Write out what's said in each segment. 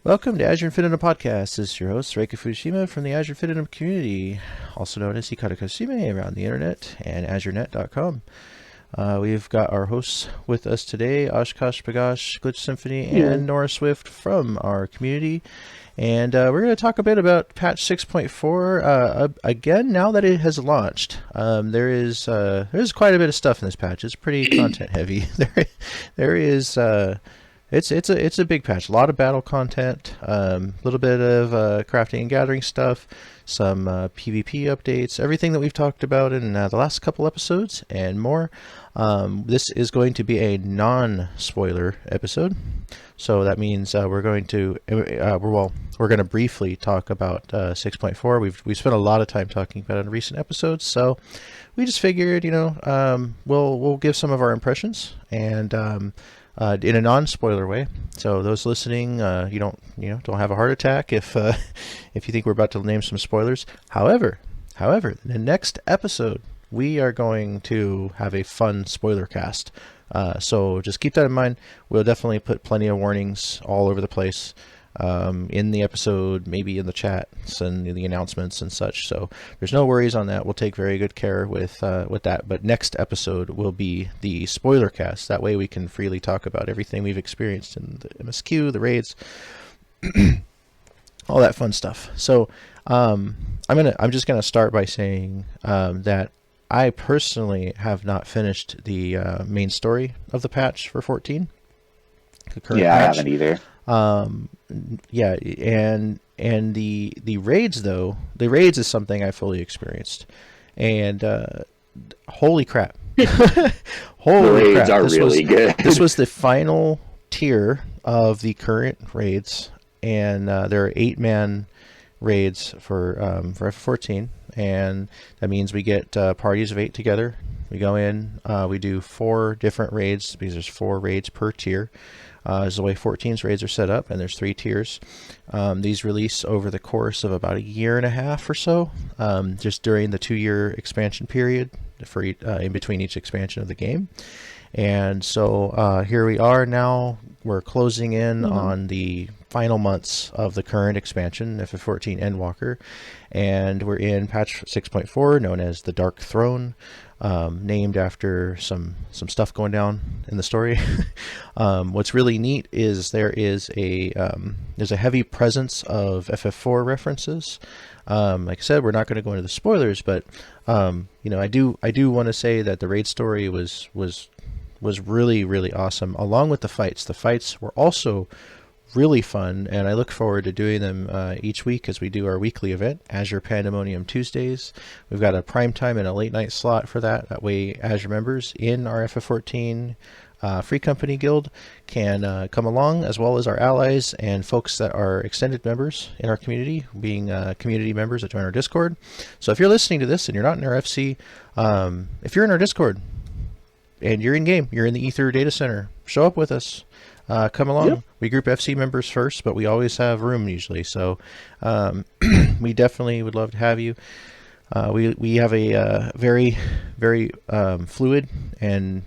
Welcome to Azure Infinitum Podcast. This is your host, Reika Fujishima from the Azure Infinitum community, also known as Hikaru Kazushime around the internet and AzureNet.com. We've got our hosts with us today, Oshkosh, Glitch Symphony, and Nora Swift from our community. And we're going to talk a bit about patch 6.4 again, now that it has launched. There's quite a bit of stuff in this patch. It's pretty content heavy. There is... It's a big patch. A lot of battle content, a little bit of crafting and gathering stuff, some PvP updates, everything that we've talked about in the last couple episodes, and more. This is going to be a non-spoiler episode, so that means we're going to briefly talk about 6.4. We've spent a lot of time talking about it in recent episodes, so we just figured, we'll give some of our impressions and. In a non-spoiler way, so those listening, you don't have a heart attack if you think we're about to name some spoilers. However, in the next episode, we are going to have a fun spoiler cast. So just keep that in mind. We'll definitely put plenty of warnings all over the place. In the episode, maybe in the chats and the announcements and such. So there's no worries on that. We'll take very good care with that. But next episode will be the spoiler cast. That way we can freely talk about everything we've experienced in the MSQ, the raids, all that fun stuff. So I'm just gonna start by saying that I personally have not finished the main story of the patch for 14. The current patch. I haven't either. And the raids, though, the raids is something I fully experienced, and holy crap. Holy crap, are really good. This was the final tier of the current raids, and there are 8-man raids for F14, and that means we get parties of 8 together. We go in, we do 4 different raids, because there's 4 raids per tier. Is the way 14's raids are set up, and there's 3 tiers. These release over the course of about a year and a half or so, just during the 2-year expansion period for in between each expansion of the game. And so here we are now. We're closing in on the final months of the current expansion, FF14 Endwalker, and we're in patch 6.4, known as the Dark Throne. Named after some stuff going down in the story. What's really neat is there's a heavy presence of FF4 references. Like I said, we're not going to go into the spoilers, but I do want to say that the raid story was really, really awesome, along with the fights. The fights were also really fun, and I look forward to doing them each week as we do our weekly event, Azure Pandemonium Tuesdays. We've got a prime time and a late night slot for that. That way Azure members in our FF14 Free Company Guild can come along, as well as our allies and folks that are extended members in our community, being community members that join our Discord. So if you're listening to this and you're not in our FC, if you're in our Discord and you're in game, you're in the Ether data center, show up with us. Come along. Yep. We group FC members first, but we always have room usually. So we definitely would love to have you. We have a very, very fluid and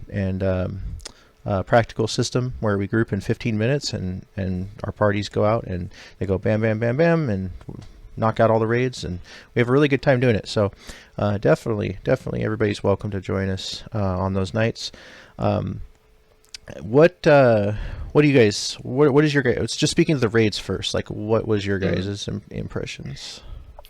practical system where we group in 15 minutes and our parties go out and they go bam, bam, bam, bam, and knock out all the raids, and we have a really good time doing it. So definitely everybody's welcome to join us on those nights. What do you guys? What is your guys? Just speaking of the raids first. Like, what was your guys' impressions?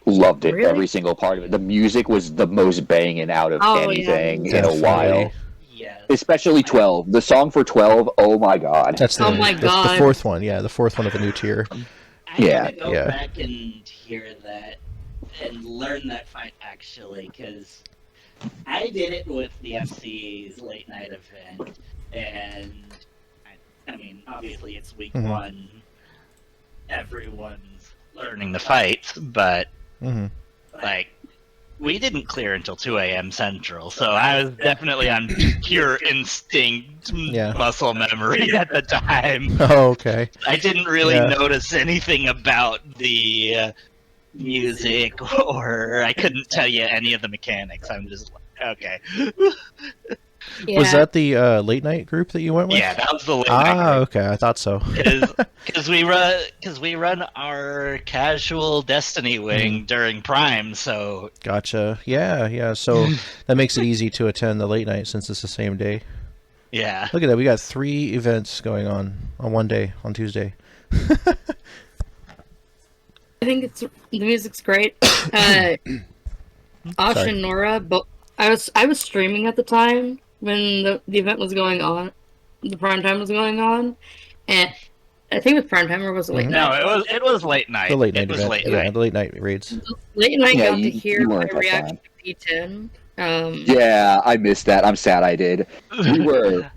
Loved it. Really? Every single part of it. The music was the most banging out of anything in a while. Yeah. Especially 12. The song for 12. Oh my god. That's the fourth one. Yeah, the fourth one of the new tier. I gotta go back and hear that and learn that fight actually, because I did it with the FC's late night event. And I mean, obviously it's week one. Everyone's learning the fights, but like we didn't clear until 2 a.m. Central, so I was definitely on pure instinct, muscle memory at the time. Oh, okay. I didn't really notice anything about the music, or I couldn't tell you any of the mechanics. I'm just like, okay. Yeah. Was that the late night group that you went with? Yeah, that was the late night group. Okay, I thought so. Because we run our casual Destiny wing during Prime, so gotcha. Yeah. So that makes it easy to attend the late night since it's the same day. Yeah. Look at that. We got 3 events going on one day on Tuesday. I think the music's great. Osh and Nora, but I was streaming at the time when the event was going on, the prime time was going on, and I think it was prime time or was it late night? No, it was late night. The late night event. Late night. The late night raids. Late night got to hear my reaction to P10. Yeah, I missed that. I'm sad I did.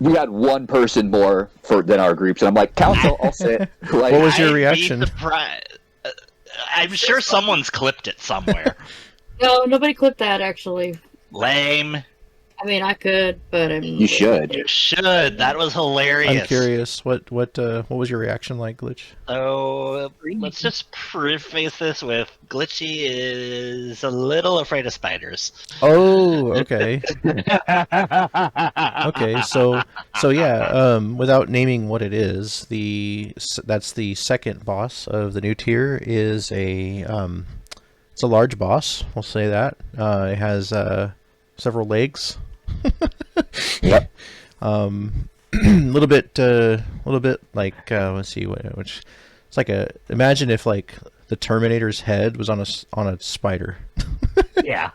We had one person more than our groups, and I'm like, council, I'll sit. Like, what was your reaction? I'm sure someone's clipped it somewhere. No, nobody clipped that actually. Lame. I mean, I could, but you should. You should. That was hilarious. I'm curious. What was your reaction like, Glitch? So let's just preface this with Glitchy is a little afraid of spiders. Oh, okay. Okay, so yeah. Without naming what it is, that's the second boss of the new tier. Is it's a large boss. We'll say that. It has several legs. Yep. Little bit like let's see which it's like imagine if like the Terminator's head was on a spider. Yeah.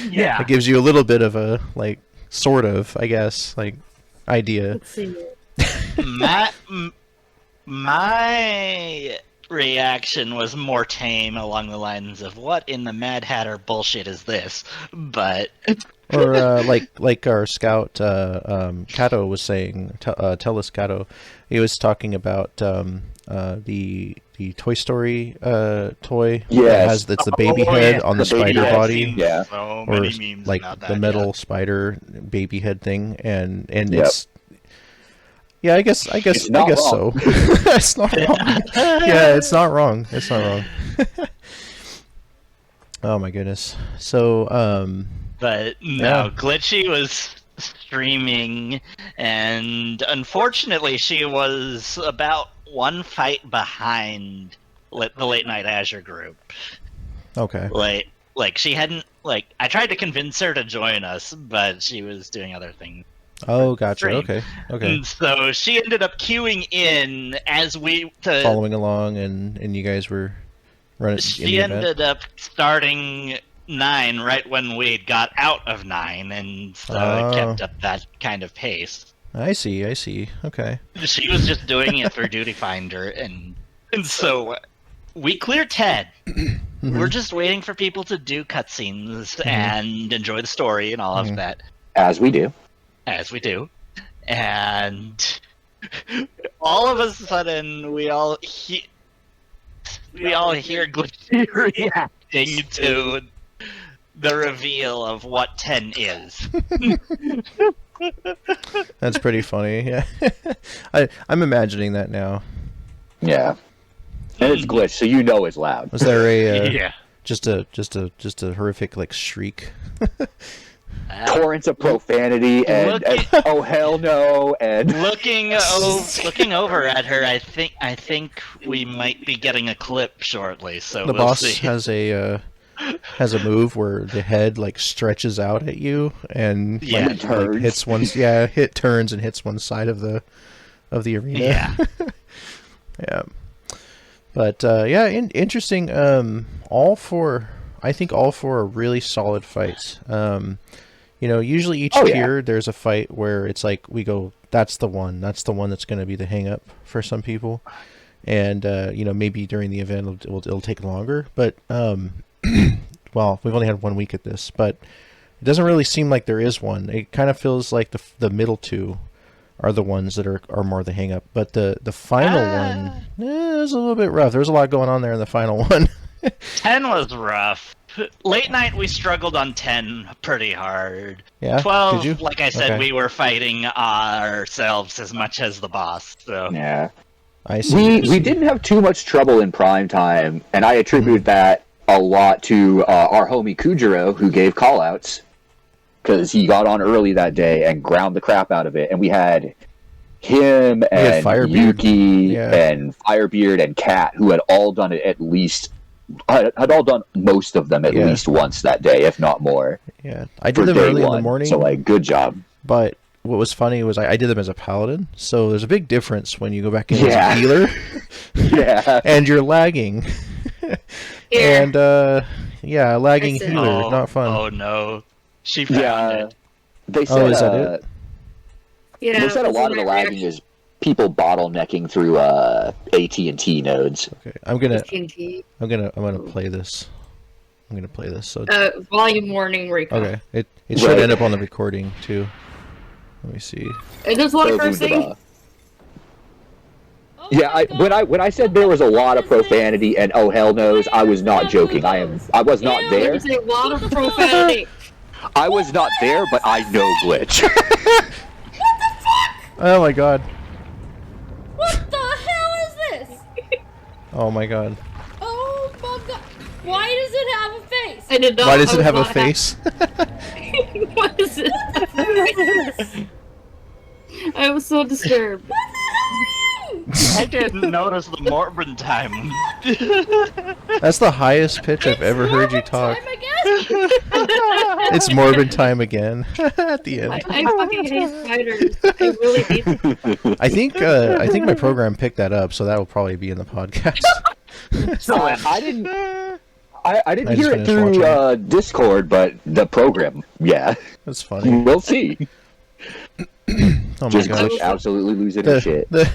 Yeah. It gives you a little bit of a like sort of, I guess, like idea. Let's see. My reaction was more tame along the lines of what in the Mad Hatter bullshit is this? But or like our scout Kato was saying, Tellus Kato, he was talking about the Toy Story toy that has the baby head on the spider body, so or memes like the metal spider baby head thing, and it's I guess so. It's not wrong. Yeah, it's not wrong. It's not wrong. Oh my goodness. So but no, Glitchy was streaming, and unfortunately she was about one fight behind the late night Azure group. Okay. Like she hadn't, like, I tried to convince her to join us, but she was doing other things. Oh, gotcha. Stream. Okay. And so she ended up queuing in as following along, and you guys were running. She ended up starting 9 right when we got out of 9, and so it kept up that kind of pace. I see. Okay. She was just doing it through Duty Finder, and so we cleared 10. We're just waiting for people to do cutscenes and enjoy the story and all of that. As we do. And all of a sudden, we all hear Glitchy reacting to the reveal of what 10 is. That's pretty funny. Yeah, I'm imagining that now. Yeah, and it's Glitch, so you know it's loud. Was there a just a horrific like shriek? torrents of profanity and oh hell no, and looking over at her, I think we might be getting a clip shortly. So The we'll boss see. has a move where the head like stretches out at you and Yeah. like hits turns and hits one side of the arena. Yeah. Yeah. But interesting. I think all four are really solid fights. Usually each tier there's a fight where it's like we go, that's the one that's going to be the hang up for some people, and maybe during the event it'll take longer. But well, we've only had 1 week at this, but it doesn't really seem like there is one. It kind of feels like the middle two are the ones that are more the hang up. But the final one is a little bit rough. There's a lot going on there in the final one. 10 was rough. Late night, we struggled on 10 pretty hard. Yeah? 12, Did you? like I said, Okay. we were fighting ourselves as much as the boss. So yeah. I see. We didn't have too much trouble in prime time, and I attribute that a lot to our homie Kujiro, who gave callouts, because he got on early that day and ground the crap out of it, and we had him and Firebeard. Yuki Yeah. and Firebeard and Kat, who had all done it at least. Had all done most of them at least once that day, if not more. Yeah, I For did them day early in one. the morning. So, good job. But what was funny was I did them as a paladin, so there's a big difference when you go back in as Yeah. a healer Yeah. and you're lagging. Yeah. And lagging I see. healer, not fun. Oh no, she found Yeah. it. They said, is that it? Yeah, they said a this lot is of the my lagging reaction. is people bottlenecking through AT&T nodes. Okay, I'm gonna TNT. play this. I'm gonna play this. So Volume warning, Reika. okay, it should Right. end up on the recording too. Let me see. There's a lot of cursing. Oh Yeah, my God. when I said there was a lot of profanity and oh hell knows, I was not joking. I was not Ew. there. There's a lot of profanity. I was not there, but I know Glitch. Oh my god. What the hell is this? Oh my god. Oh my God. Why does it have a face? I did not. Why does I it was have a not happy. face? What is it? I was so disturbed. I didn't notice the Morbin time. That's the highest pitch I've ever heard you talk. Time, I guess. It's Morbin time again at the end. I fucking hate spiders. I really hate them. I think my program picked that up, so that will probably be in the podcast. I didn't. I didn't I just hear it finished through watching Discord, but the program, yeah. That's funny. We'll see. Oh my Just gosh. Glitch absolutely losing his shit. That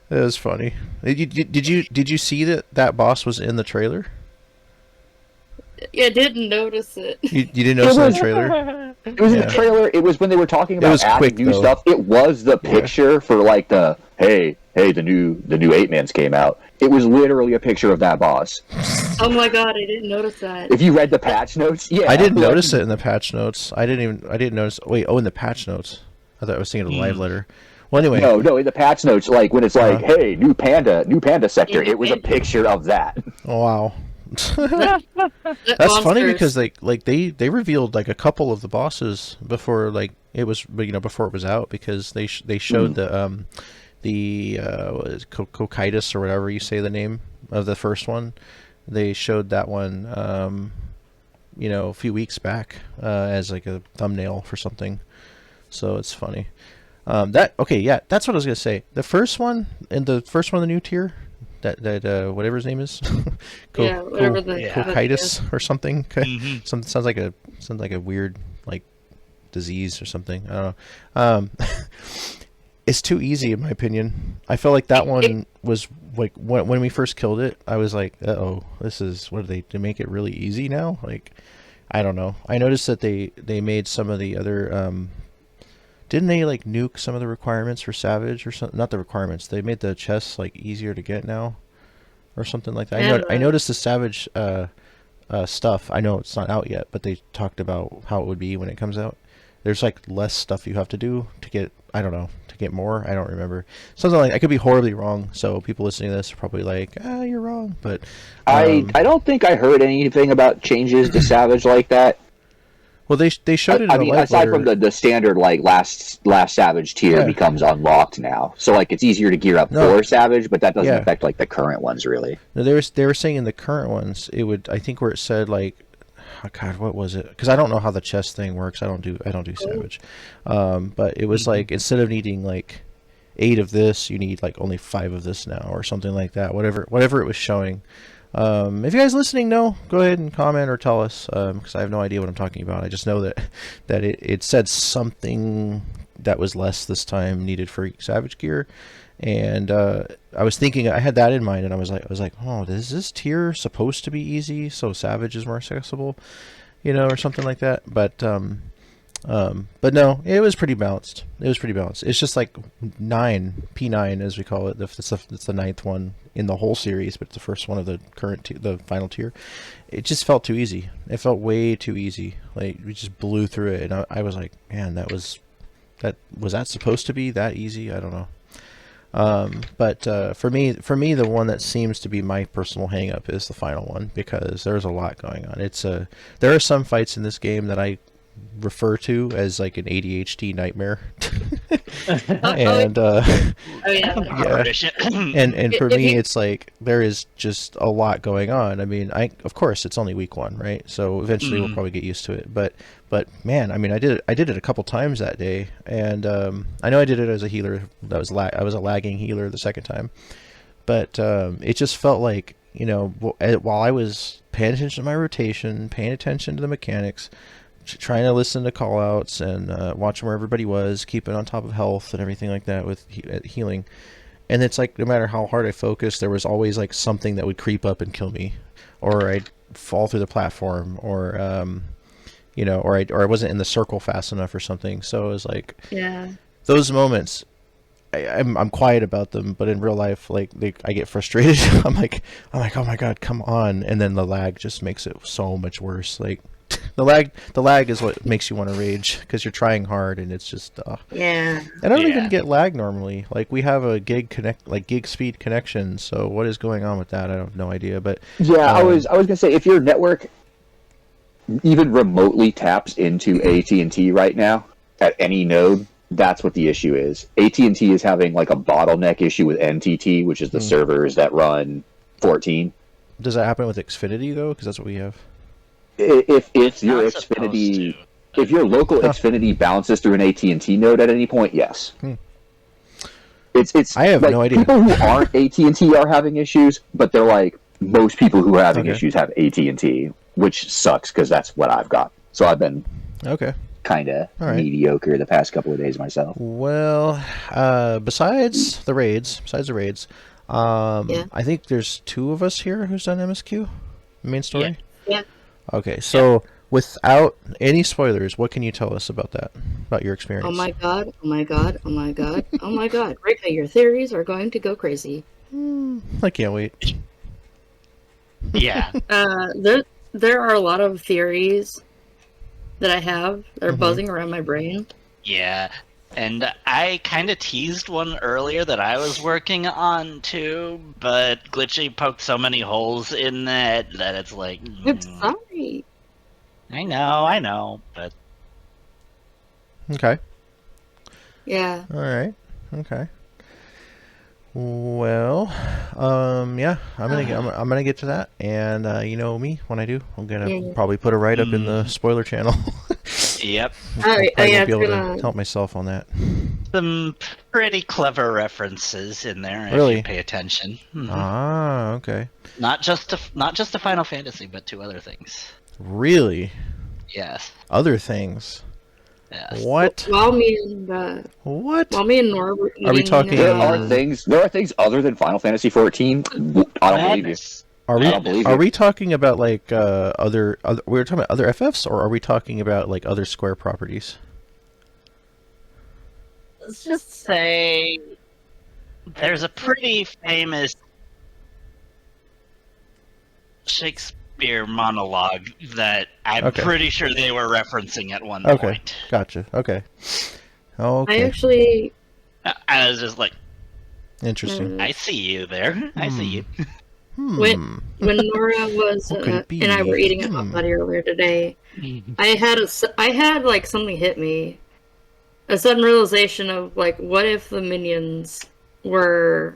was funny. Did you see that boss was in the trailer? Yeah, I didn't notice it. You didn't notice it in the trailer? It was in Yeah. the trailer. It was when they were talking It about was adding quick, new though. stuff. It was the picture for like the hey the new 8-man's came out. It was literally a picture of that boss. Oh my god, I didn't notice that. If you read the patch notes, yeah, I didn't like- notice it in the patch notes. I didn't notice. Wait, in the patch notes. I thought I was thinking of the live letter. Well, anyway. No, in the patch notes, like when it's like, hey, new panda sector. Yeah, It was a panda. picture of that. Oh, wow. That That's funny monsters. because they revealed like a couple of the bosses before before it was out, because they showed the what is it, Cocytus or whatever you say the name of the first one. They showed that one a few weeks back as like a thumbnail for something. So it's funny. That's what I was gonna say. The first one in the new tier, that whatever his name is, Yeah, whatever the- Cocytus or something. Mhm. Something sounds like a weird like disease or something. I don't know. It's too easy in my opinion. I felt like that one was like when we first killed it. I was like, this is what they to make it really easy now. Like, I don't know. I noticed that they made some of the other. Didn't they like nuke some of the requirements for Savage or something? Not the requirements. They made the chests like easier to get now, or something like that. Yeah. I noticed the Savage stuff. I know it's not out yet, but they talked about how it would be when it comes out. There's like less stuff you have to do to get. I don't know, to get more. I don't remember. Something like, I could be horribly wrong. So people listening to this are probably like, you're wrong. But I don't think I heard anything about changes to Savage like that. Well, they showed it in I the mean, live aside letter. from the standard like last Savage tier becomes unlocked now, so like it's easier to gear up for Savage, but that doesn't affect like the current ones really. No, they were saying in the current ones it would, I think, where it said like, oh God, what was it? Because I don't know how the chest thing works. I don't do Savage, but it was like instead of needing like 8 of this, you need like only 5 of this now, or something like that. Whatever it was showing. If you guys listening know, go ahead and comment or tell us, because I have no idea what I'm talking about. I just know that it said something that was less this time needed for Savage gear, and I was thinking, I had that in mind, and I was like, oh, is this tier supposed to be easy so Savage is more accessible, or something like that? But no, it was pretty balanced. It's just like P9 as we call it. It's the 9th one in the whole series, but it's the first one of the the final tier. It just felt too easy. It felt way too easy. Like we just blew through it, and I was like, man, was that supposed to be that easy? I don't know. But for me, the one that seems to be my personal hang up is the final one, because there's a lot going on. There are some fights in this game that I refer to as like an ADHD nightmare. And and for me it's like there is just a lot going on. I mean, of course it's only week 1, right? So eventually we'll probably get used to it, but man, I mean, I did it a couple times that day, and I know I did it as a healer. I was a lagging healer the second time, but it just felt like, while I was paying attention to my rotation, paying attention to the mechanics, trying to listen to callouts and watching where everybody was, keeping on top of health and everything like that with healing. And it's like no matter how hard I focused, there was always like something that would creep up and kill me, or I'd fall through the platform, or or I wasn't in the circle fast enough or something. So it was like, those moments, I'm quiet about them, but in real life, like I get frustrated. I'm like, oh my God, come on! And then the lag just makes it so much worse. Like. The lag is what makes you want to rage, because you're trying hard and it's just And I don't even get lag normally. Like we have a gig speed connection, so what is going on with that? I have no idea. But I was gonna say, if your network even remotely taps into AT&T right now at any node, that's what the issue is. AT&T is having like a bottleneck issue with NTT, which is the servers that run 14. Does that happen with Xfinity though? Because that's what we have. If your Xfinity, if your local Xfinity bounces through an AT&T node at any point, yes. It's I have like, no idea. People who aren't AT&T are having issues, but they're like, most people who are having issues have AT&T, which sucks because that's what I've got. So I've been kind of mediocre the past couple of days myself. Well, besides the raids, I think there's 2 of us here who's done MSQ, main story. Yeah. Okay, so without any spoilers, what can you tell us about that? About your experience? Oh my god. Reika, your theories are going to go crazy. I can't wait. Yeah. There are a lot of theories that I have that are buzzing around my brain. Yeah. And I kind of teased one earlier that I was working on too, but Glitchy poked so many holes in that it's like... I'm sorry. I know, but... Okay. Yeah. All right. Okay. Well, yeah, I'm gonna get to that, and you know me, when I do, I'm gonna probably put a write up in the spoiler channel. Yep. I won't be able to help myself on that. Some pretty clever references in there if you pay attention. Ah, okay. Not just to Final Fantasy, but to other things. Really? Yes. Other things. Yes. What? While me and Nora were eating, are we talking? There are things other than Final Fantasy 14. I don't believe you. Are we talking about like other we're talking about other FFs, or are we talking about like other Square properties? Let's just say there's a pretty famous Shakespeare monologue that I'm pretty sure they were referencing at one point. Gotcha. Okay. I was just like, interesting. I see you there. I see you. When Nora was What could it be? and I were eating at my buddy earlier today, I had like something hit me. A sudden realization of like, what if the minions were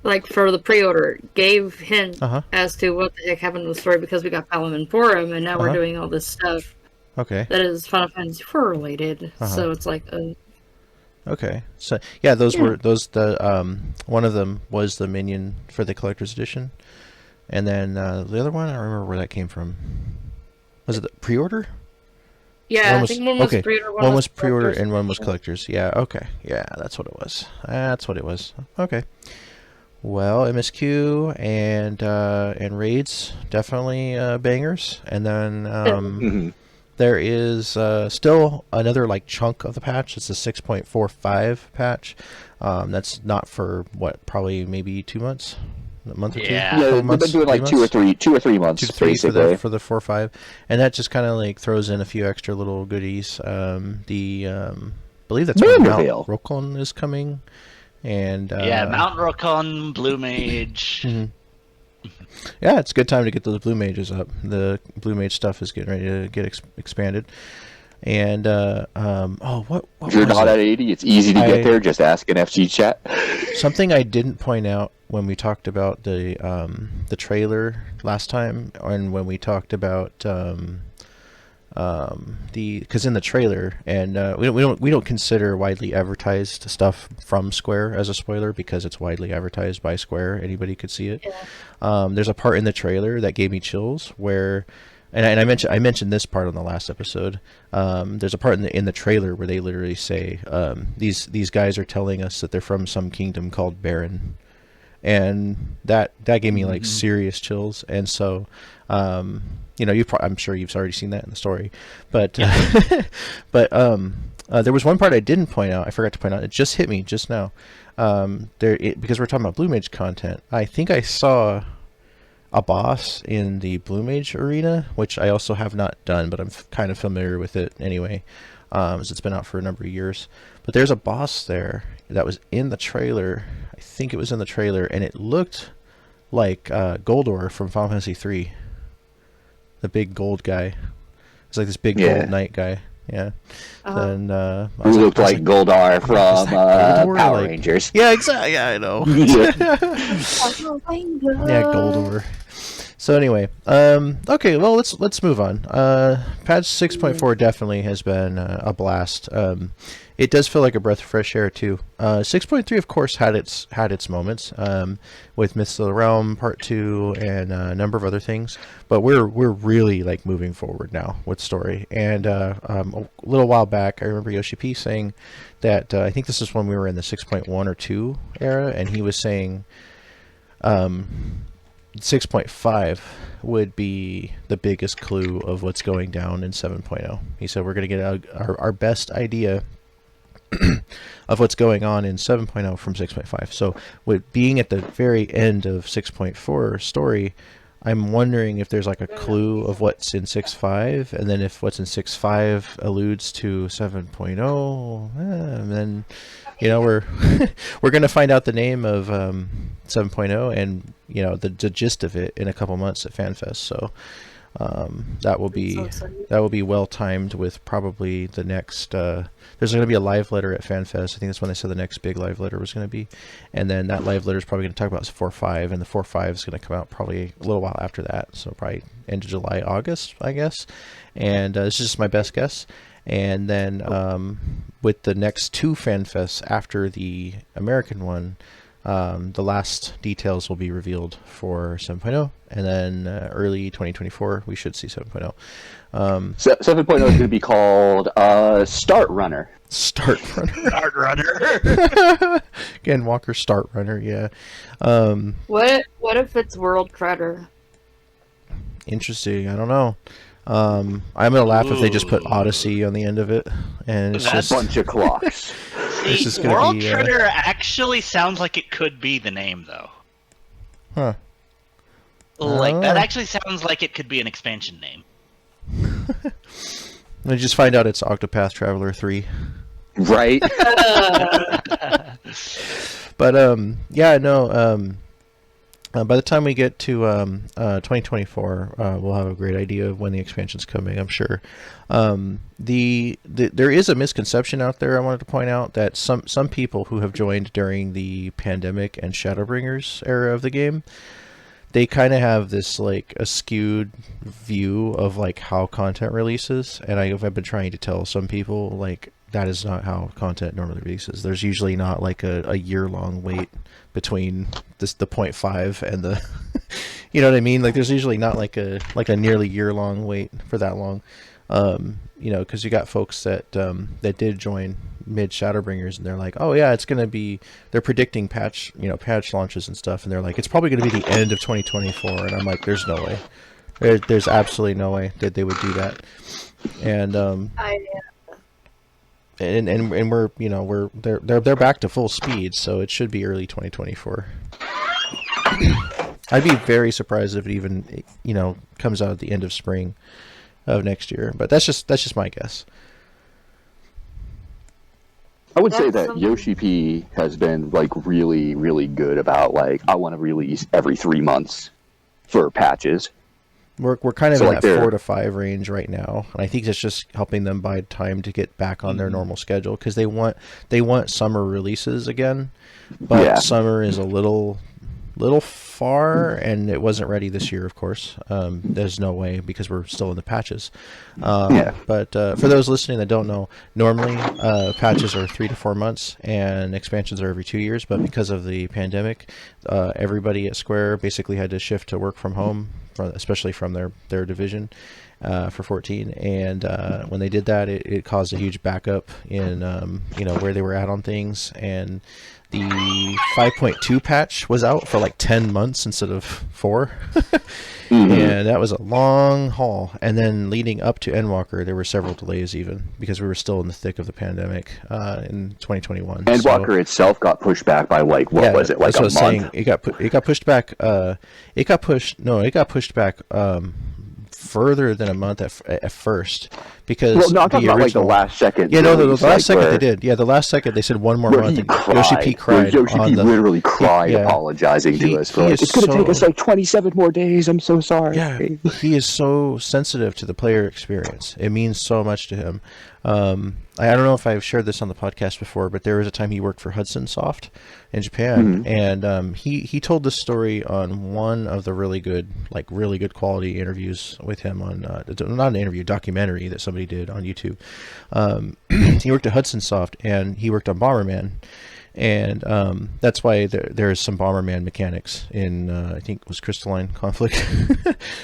like for the pre-order gave hint as to what the heck happened to the story because we got Palamon Forum and now we're doing all this stuff. Okay. That is Final Fantasy IV related. So it's like okay. So yeah, those were the one of them was the minion for the collector's edition. And then the other one, I don't remember where that came from. Was it the pre-order? Yeah, I think one was pre-order, one was pre-order, and one was collector's. Yeah, okay. Yeah, that's what it was. That's what it was. Okay. Well, MSQ and raids, definitely bangers. And then there is still another like chunk of the patch. It's a 6.45 patch. That's not for probably maybe 2 months. A month or two? Yeah, they've been doing like 2 or 3 months, 2 to 3 basically. for the 4.5, and that just kind of like throws in a few extra little goodies. I believe that's when Mount Rokon is coming, and Mount Rokon, Blue Mage. Yeah, it's a good time to get those Blue Mages up. The Blue Mage stuff is getting ready to get expanded. And what if you're not at 80, it's easy to get there. Just ask an FG chat. Something I didn't point out when we talked about the trailer last time, and when we talked about because in the trailer, and we don't consider widely advertised stuff from Square as a spoiler because it's widely advertised by Square. Anybody could see it. Yeah. There's a part in the trailer that gave me chills where. And I mentioned this part on the last episode. There's a part in the trailer where they literally say these guys are telling us that they're from some kingdom called Baron, and that gave me like serious chills. And so, I'm sure you've already seen that in the story, but there was one part I didn't point out. I forgot to point out. It just hit me just now. Because we're talking about Blue Mage content. I think I saw a boss in the Blue Mage arena, which I also have not done, but I'm kind of familiar with it anyway, as it's been out for a number of years. But there's a boss there that was in the trailer. I think it was in the trailer, and it looked like Goldor from Final Fantasy III. The big gold guy. It's like this big gold knight guy. Yeah. And who looked like Goldar from Power Rangers. Yeah, exactly. Yeah, I know. Yeah, Goldor. So anyway, okay, well let's move on. Patch 6.4 definitely has been a blast. It does feel like a breath of fresh air too. 6.3 of course had its moments with Myths of the Realm Part 2 and a number of other things, but we're really like moving forward now with story. And a little while back, I remember Yoshi P saying that I think this is when we were in the 6.1 or 2 era, and he was saying 6.5 would be the biggest clue of what's going down in 7.0. He said we're going to get our best idea of what's going on in 7.0 from 6.5. So with being at the very end of 6.4 story, I'm wondering if there's like a clue of what's in 6.5, and then if what's in 6.5 alludes to 7.0, and then we're we're going to find out the name of 7.0 and the gist of it in a couple months at FanFest. So that will be well timed with probably the next. There's going to be a live letter at FanFest. I think that's when they said the next big live letter was going to be, and then that live letter is probably going to talk about 4.5, and the 4.5 is going to come out probably a little while after that. So probably end of July, August, I guess. And it's just my best guess. And then with the next 2 FanFests after the American one, the last details will be revealed for 7.0, and then early 2024 we should see 7.0. 7.0 is going to be called Start Runner. Start Runner. Start Runner. Again, Walker Start Runner. Yeah. What if it's World Treader? Interesting. I don't know. I'm gonna laugh if they just put Odyssey on the end of it, and it's just a bunch of clocks. It's just gonna World be, Treader actually sounds like it could be the name, though. Huh. Like that actually sounds like it could be an expansion name. I just find out it's Octopath Traveler 3. Right. But yeah, no. By the time we get to 2024, we'll have a great idea of when the expansion's coming, I'm sure. There is a misconception out there I wanted to point out that some people who have joined during the pandemic and Shadowbringers era of the game, they kind of have this like a skewed view of like how content releases, and I've been trying to tell some people like that is not how content normally releases. There's usually not like a year-long wait between the 0.5 and the you know what I mean, like there's usually not like a nearly year-long wait for that long, you know, because you got folks that did join mid Shadowbringers and they're like, oh yeah, it's gonna be, they're predicting patch launches and stuff, and they're like, it's probably gonna be the end of 2024, and I'm like, there's no way, there's absolutely no way that they would do that. And and we're, you know, they're back to full speed, so it should be early 2024. I'd be very surprised if it even, you know, comes out at the end of spring of next year, but that's just my guess. I would say that Yoshi P has been like really, really good about like, I want to release every 3 months for patches. We're kind of So, in like, that 4 to 5 range right now, and I think it's just helping them buy time to get back on their normal schedule, because they want summer releases again, but summer is a little far, and it wasn't ready this year, of course. There's no way, because we're still in the patches. But for those listening that don't know, normally patches are 3 to 4 months and expansions are every 2 years, but because of the pandemic, everybody at Square basically had to shift to work from home, especially from their division for 14, and when they did that, it caused a huge backup in you know, where they were at on things, and the 5.2 patch was out for like 10 months instead of 4. And that was a long haul. And then leading up to Endwalker, there were several delays even, because we were still in the thick of the pandemic in 2021. Endwalker itself got pushed back by like, what was it, like a month? Saying. It got pushed back. It got pushed back further than a month at first, because well, no, I'm talking about like the last second. Yeah, no, the last second they did. Yeah, the last second they said 1 more month. Yoshi P cried. Yoshi P literally cried, apologizing to us for like, it's going to take us like 27 more days. I'm so sorry. Yeah, he is so sensitive to the player experience. It means so much to him. I don't know if I've shared this on the podcast before, but there was a time he worked for Hudson Soft in Japan, and he told this story on one of the really good quality interviews with him on not an interview, documentary that somebody did on YouTube. He worked at Hudson Soft, and he worked on Bomberman, and that's why there is some Bomberman mechanics in I think it was Crystalline Conflict.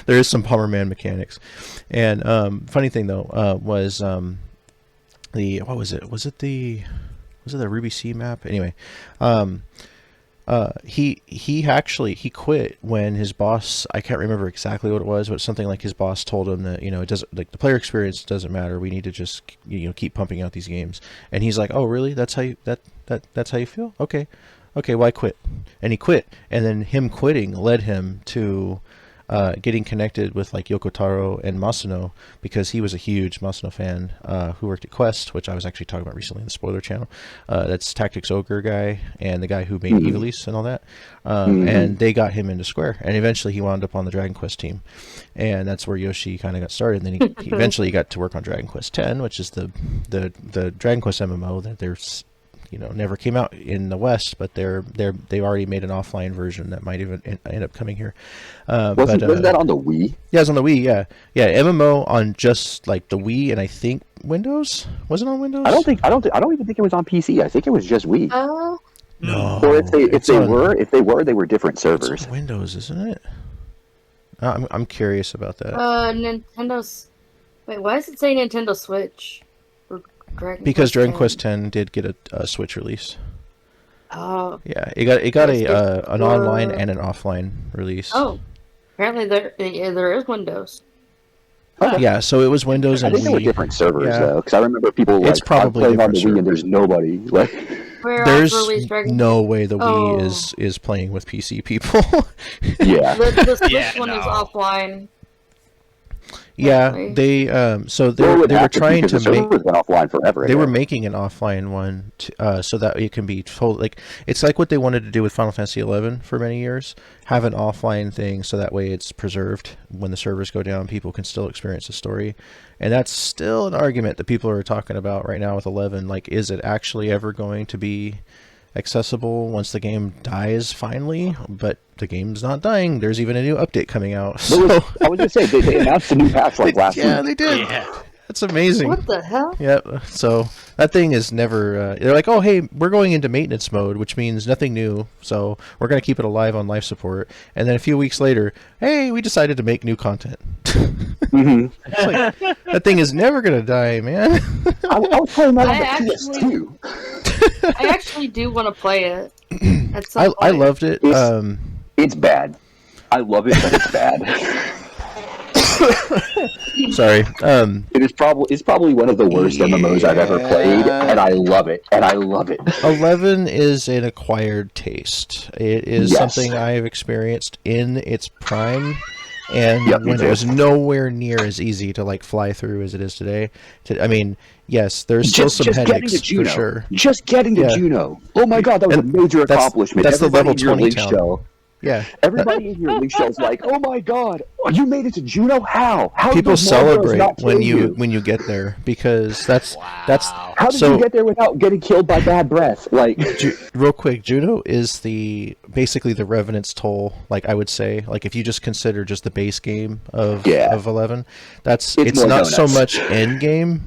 There is some Bomberman mechanics, and funny thing though was what was it? Was it the Ruby C map? Anyway, he quit when his boss, I can't remember exactly what it was, but something like his boss told him that, you know, it doesn't, like, the player experience doesn't matter. We need to just, you know, keep pumping out these games. And he's like, oh really? That's how you that's how you feel? Okay, well, I quit. And he quit, and then him quitting led him to getting connected with like Yoko Taro and Masuno, because he was a huge Masuno fan who worked at Quest, which I was actually talking about recently in the spoiler channel. That's Tactics Ogre guy and the guy who made Ivalice and all that. And they got him into Square, and eventually he wound up on the Dragon Quest team, and that's where Yoshi kind of got started. And then he eventually got to work on Dragon Quest X, which is the Dragon Quest MMO that there's, you know, never came out in the West, but they already made an offline version that might even end up coming here. Wasn't that on the Wii? Yeah, it was on the Wii. Yeah, MMO on just like the Wii, and I think Windows. Was it on Windows? I don't even think it was on PC. I think it was just Wii. No. Or if they were, they were different servers. It's on Windows, isn't it? I'm curious about that. Nintendo's. Wait, why does it say Nintendo Switch? Because Dragon Quest X did get a Switch release. Oh. Yeah, it got an online and an offline release. Oh, apparently there is Windows. Okay. Yeah, so it was Windows and I think they were different servers though, because I remember people like, it's probably playing on the server. Wii and there's nobody. Like, there's no way the Wii is playing with PC people. Yeah. The Switch one is offline. Yeah, Right. they so they Well, it were, would they were have to be, trying because to the make server's been offline forever. they were ago. making an offline one so that it can be told, like it's like what they wanted to do with Final Fantasy 11 for many years, have an offline thing so that way it's preserved when the servers go down, people can still experience the story. And that's still an argument that people are talking about right now with 11, like is it actually ever going to be accessible once the game dies finally? But the game's not dying. There's even a new update coming out. So I was going to say, they announced a new patch like last week. yeah, they did. Yeah. That's amazing. What the hell? Yep. So that thing is never. They're like, oh, hey, we're going into maintenance mode, which means nothing new. So we're going to keep it alive on life support. And then a few weeks later, hey, we decided to make new content. Mm-hmm. It's like, that thing is never going to die, man. I was playing that on I the actually- PS2. I actually do want to play it. At some I point. loved it. It's bad. I love it, but it's bad. Sorry. It's probably one of the worst MMOs I've ever played, and I love it. 11 is an acquired taste. It is Yes. something I have experienced in its prime, and Yep, me when too. it was nowhere near as easy to like fly through as it is today. I mean, yes, there's still some getting to headaches for Juno. sure. Just getting to Yeah. Juno. Oh my god, that was And a major that's- accomplishment. that's the Everybody level in your 20 link town. show. Yeah, Everybody in your link show's like, oh my god, you made it to Juno? How? How did people those Mongols celebrate not kill when you get there because that's Wow. How did so- you get there without getting killed by bad breath? Like, real quick, Juno is basically the Revenant's Toll. Like I would say, like if you just consider just the base game of 11, it's It's more not so donuts. much end game.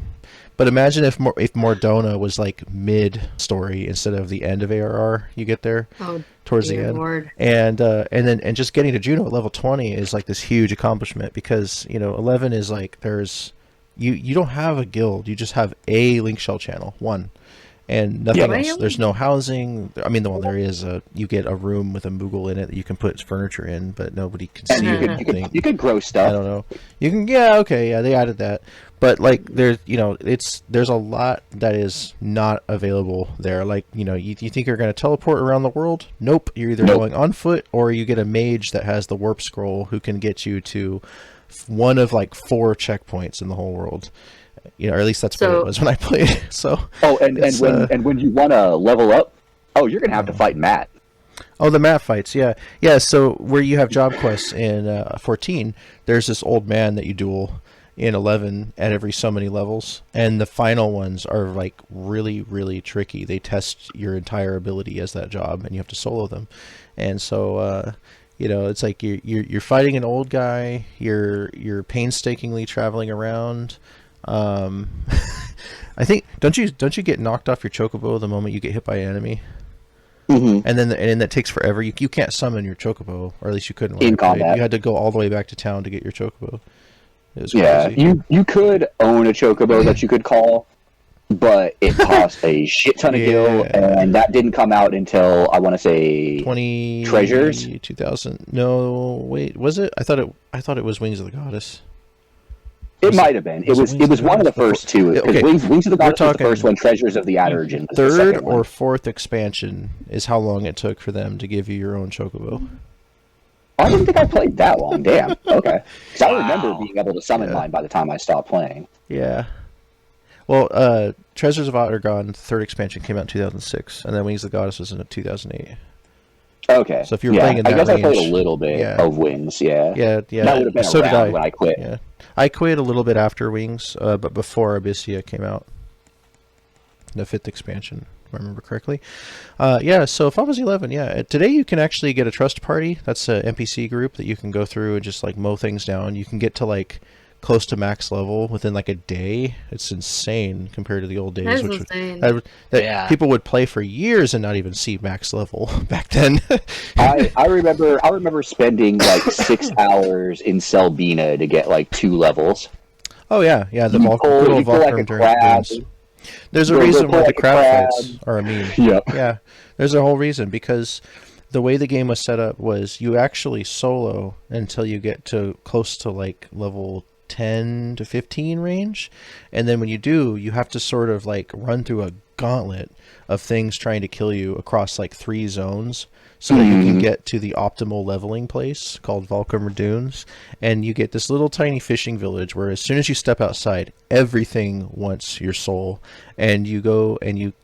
But imagine if Mordona was like mid story instead of the end of ARR. You get there Oh, towards the dear end, Lord. and just getting to Juno at level 20 is like this huge accomplishment because 11 is like there's you don't have a guild, you just have a link shell channel, one, and nothing Yeah. else. There's no housing. I mean, well, there is you get a room with a Moogle in it that you can put furniture in, but nobody can and see you it. could, I you, could, think. you could grow I stuff. don't know. You can, they added that, but like there's there's a lot that is not available there. Like you think you're going to teleport around the world? Nope. You're either Nope. going on foot or you get a mage that has the warp scroll who can get you to one of like 4 checkpoints in the whole world. Or at least that's what So- it was when I played. So Oh, and It's, when you want to level up, you're going to have to fight Matt. oh, the map fights, yeah. So where you have job quests in 14, there's this old man that you duel in 11 at every so many levels, and the final ones are like really, really tricky. They test your entire ability as that job, and you have to solo them. And so, it's like you're fighting an old guy. You're painstakingly traveling around. I think don't you get knocked off your chocobo the moment you get hit by an enemy? Mm-hmm. And then that takes forever. You can't summon your chocobo, or at least you couldn't when In I played. combat. You had to go all the way back to town to get your chocobo. It was Yeah, crazy. you could own a chocobo that you could call, but it cost a shit ton of gil, Yeah. and that didn't come out until I want to say 20 Treasures? 2000. No, wait, was it? I thought it was Wings of the Goddess. it might have been. It was one of the first two. Because Okay. Wings of the Goddess was the talking first one. Treasures of the Addergen was the Third second one. or fourth expansion is how long it took for them to give you your own chocobo. I didn't think I played that long. Damn. Okay. 'Cause I Wow. remember being able to summon mine by the time I stopped playing. Yeah. Well, Treasures of Ottergon, the third expansion, came out in 2006, and then Wings of the Goddess was in 2008. Okay. So if you were playing in I that guess I played range- a little bit yeah. of Wings. Yeah. Yeah. That would have been So did around I. when I quit. Yeah, I quit a little bit after Wings, but before Abyssia came out, the 5th expansion, if I remember correctly. So if I was 11, today you can actually get a trust party. That's an NPC group that you can go through and just like mow things down. You can get to like close to max level within like a day. It's insane compared to the old days, That is which insane. that Yeah. people would play for years and not even see max level back then. I remember spending like 6 hours in Selbina to get like 2 levels. Oh yeah, the You pull- good old you pull like a Volcrum crab. dunes. There's a You'll reason pull why the like a crab crab. fights are a meme. Yep. Yeah, there's a whole reason because the way the game was set up was you actually solo until you get to close to like level 10 to 15 range, and then when you do, you have to sort of like run through a gauntlet of things trying to kill you across like 3 zones, so that you can get to the optimal leveling place called Valkymer Dunes, and you get this little tiny fishing village where as soon as you step outside, everything wants your soul, and you go and you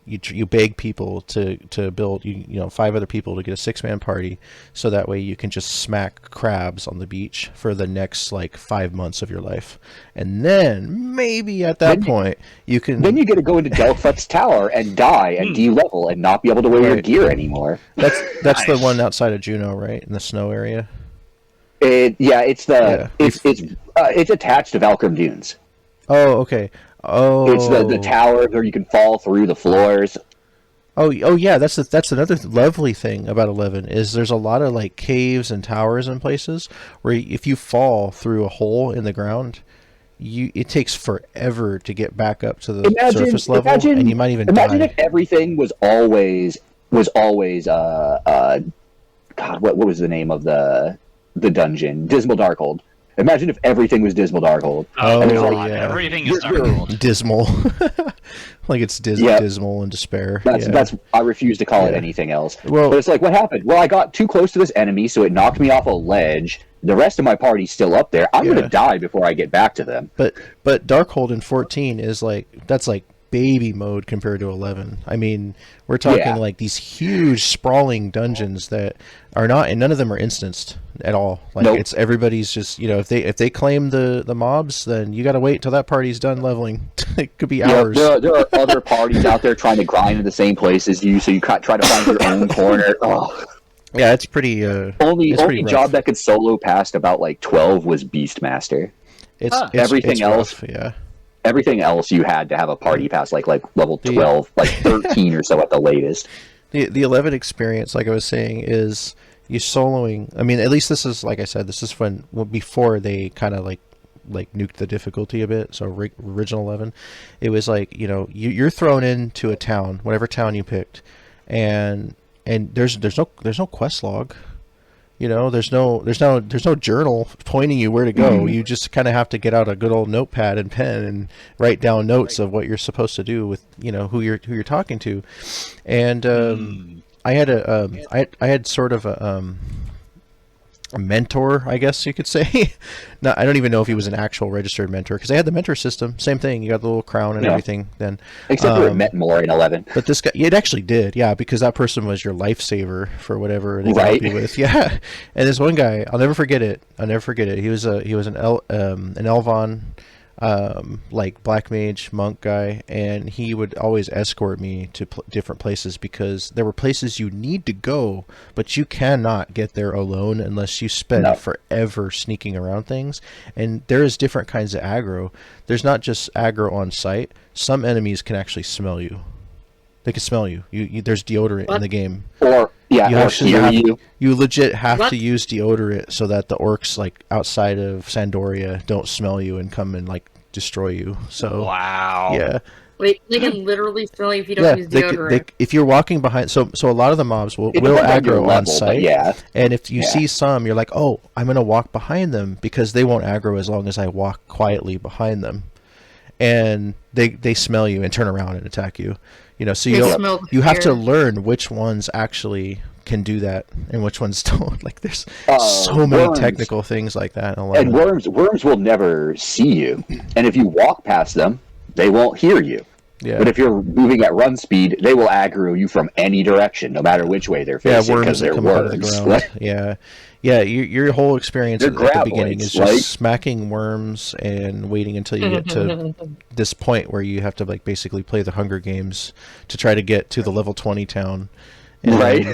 beg people to build 5 other people to get a 6-man party, so that way you can just smack crabs on the beach for the next like 5 months of your life, and then maybe at that point you can. Then you get to go into Delphutt's tower and die and de-level and not be able to wear your gear anymore. That's the one outside of Juneau, right, in the snow area. It's attached to Valkyrie Dunes. Oh, okay. Oh, it's the tower where you can fall through the floors. Oh yeah, that's another lovely thing about 11 is there's a lot of like caves and towers and places where if you fall through a hole in the ground, it takes forever to get back up to the surface level, and you might even die. Imagine if everything was always God, what was the name of the dungeon? Dismal Darkhold. Imagine if everything was Dismal Darkhold. Oh, God, yeah. Everything is Darkhold. Dismal. Like it's dismal and despair. That's I refuse to call it anything else. Well, but it's like, what happened? Well, I got too close to this enemy, so it knocked me off a ledge. The rest of my party's still up there. I'm gonna die before I get back to them. But Darkhold in 14 is that's like baby mode compared to 11. I mean, we're talking like these huge sprawling dungeons that are not, and none of them are instanced at all. Like it's everybody's just, if they claim the mobs, then you got to wait till that party's done leveling. It could be hours. There are other parties out there trying to grind in the same place as you, so you try to find your own corner. Oh. Yeah, it's pretty. Only job that could solo past about like 12 was Beastmaster. It's everything else. Rough, Everything else you had to have a party pass like level 12, like 13 or so at the latest. The 11 experience, like I was saying, is you soloing. I mean, at least this is, like I said, this is before they kind of like nuked the difficulty a bit. So original 11, it was like you're thrown into a town, whatever town you picked, and there's no quest log. There's no journal pointing you where to go. You just kind of have to get out a good old notepad and pen and write down notes of what you're supposed to do with who you're talking to. And I had sort of a mentor, I guess you could say. No, I don't even know if he was an actual registered mentor, because they had the mentor system. Same thing. You got the little crown and everything. Then, except for it meant more in 11. But this guy, it actually did, because that person was your lifesaver for whatever they could help you with. Yeah, and this one guy, I'll never forget it. He was an Elvon, like black mage monk guy, and he would always escort me to different places, because there were places you need to go, but you cannot get there alone unless you spend forever sneaking around things. And there is different kinds of aggro. There's not just aggro on sight. Some enemies can actually smell you. They can smell you. There's deodorant in the game. You legit have to use deodorant so that the orcs like outside of Sandoria don't smell you and come and like destroy you. So wow. Yeah. Wait, they can literally smell you if you don't use deodorant. If you're walking behind, so a lot of the mobs will aggro on sight. And if you see some, you're like, oh, I'm gonna walk behind them, because they won't aggro as long as I walk quietly behind them. And they smell you and turn around and attack you. So you have to learn which ones actually can do that and which ones don't. Like there's so many technical things like that. And worms will never see you, and if you walk past them, they won't hear you. Yeah. But if you're moving at run speed, they will aggro you from any direction, no matter which way they're facing, because they're worms. Your whole experience at the beginning is just smacking worms and waiting until you get to this point where you have to like basically play the Hunger Games to try to get to the level 20 town. And,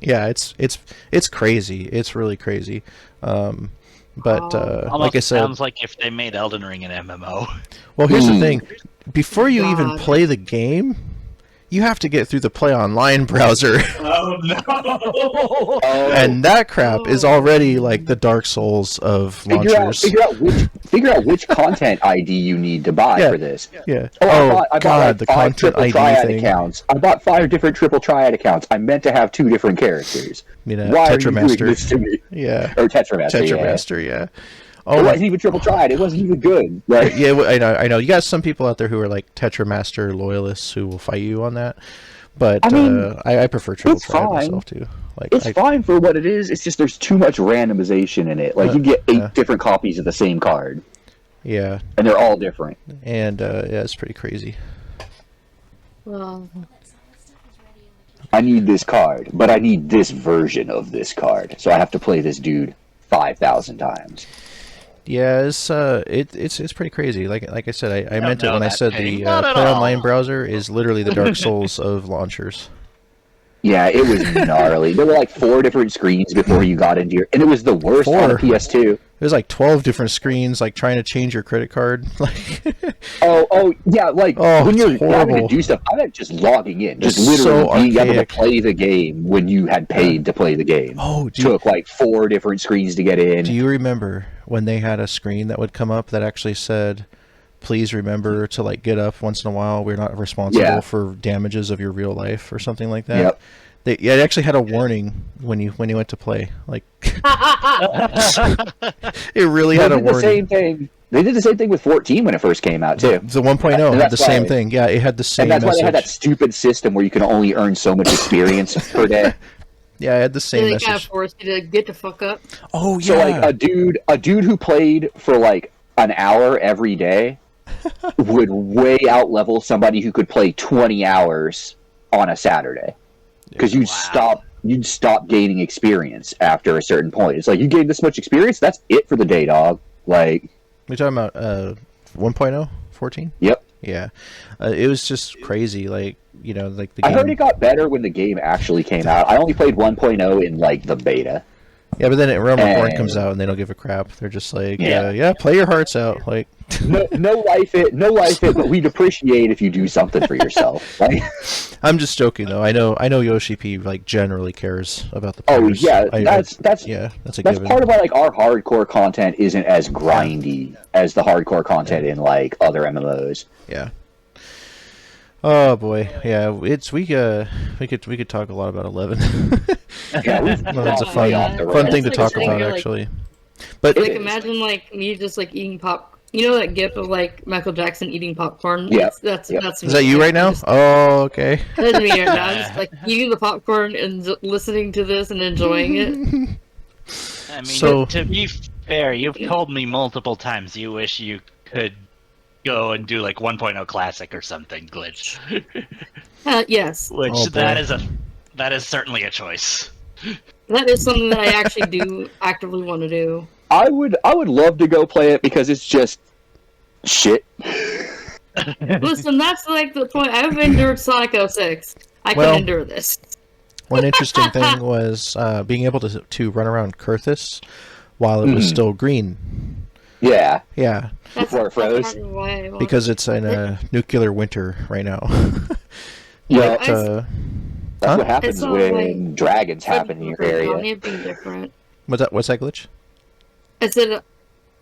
it's crazy. It's really crazy. But like I said, sounds like if they made Elden Ring an MMO. Well, here's the thing: before you even play the game, you have to get through the Play Online browser. Oh no! And that crap is already like the Dark Souls of launchers. Figure out which content ID you need to buy for this. Yeah. I bought the content ID thing. Accounts. I bought 5 different triple triad accounts. I meant to have 2 different characters. Why are you doing this to me? Yeah. Or Tetramaster. Yeah. Oh, it wasn't even triple tried. It wasn't even good. Like, yeah, I know. You got some people out there who are like Tetramaster loyalists who will fight you on that. But I mean, I prefer triple it's tried fine. myself too. Like, it's fine for what it is. It's just there's too much randomization in it. Like you get 8 different copies of the same card. Yeah. And they're all different. And yeah, it's pretty crazy. Well, I need this card, but I need this version of this card, so I have to play this dude 5,000 times. Yeah, it's pretty crazy. Like I said, I meant it when I said the Not at Play all. Online browser is literally the Dark Souls of launchers. Yeah, it was gnarly. There were like 4 different screens before you got into your, and it was the worst on a 4? PS2. There's like 12 different screens, like trying to change your credit card. Like, Oh, yeah, like when you're it's having to horrible. do stuff, I meant just logging in, just It's literally so being able to archaic. play the game when you had paid to play the game. Oh, Took like 4 different screens to get in. do you remember when they had a screen that would come up that actually said, "Please remember to like get up once in a while. We're not responsible for damages of your real life," or something like that. Yep. Yeah, it actually had a warning when you went to play. Like, it really had a They did the warning. same thing. They did the same thing with 14 when it first came out too. The 1.0 And had that's the same why- thing. Yeah, it had the same And that's why message. they had that stupid system where you can only earn so much experience per day. Yeah, it had the same they kind of message. forced you to get the fuck up. Oh So yeah. like a dude who played for like an hour every day would way out level somebody who could play 20 hours on a Saturday. Because you'd stop gaining experience after a certain point. It's like you gained this much experience, that's it for the day, dog. Like, We're talking about 1.0, 14? yep. Yeah. It was just crazy. Like, you know, like the I game. heard it got better when the game actually came out. I only played 1.0 in like the beta. Yeah, but then Realm Reborn And- comes out and they don't give a crap. They're just like, Yeah. yeah, play your hearts out. Like, No life it, but we'd appreciate if you do something for yourself. Like, I'm just joking though. I know Yoshi P like generally cares about the oh players. yeah, that's that's a that's given. part of why like our hardcore content isn't as grindy as the hardcore content in like other MMOs. Yeah. Oh boy, yeah. We could talk a lot about 11. Yeah, we've Well, that's a Oh, fun yeah. fun thing to It's talk like about you're, like- actually. But Like is. imagine like me just like eating pop. You know that gif of like Michael Jackson eating popcorn? Yeah. That's Yep. that's is that you right now? Just, Oh, okay. that's me right now. I'm just like eating the popcorn and listening to this and enjoying it. I mean, So- to be fair, you've told me multiple times you wish you could go and do like 1.0 classic or something glitch, Yes, which Oh, boy. that is certainly a choice. that is something that I actually do actively want to do. I would love to go play it because it's just shit. Listen, that's like the point. I've endured Sonic 06. I Well- can endure this. One interesting thing was being able to run around Kurthus while it was Mhm. still green. Yeah. Yeah, Before it froze. part of why I want- because it's in a nuclear winter right now. Yeah. But, I- That's Huh? what happens It's not when like- dragons happen in your area. Gridania being different. what's that glitch? I said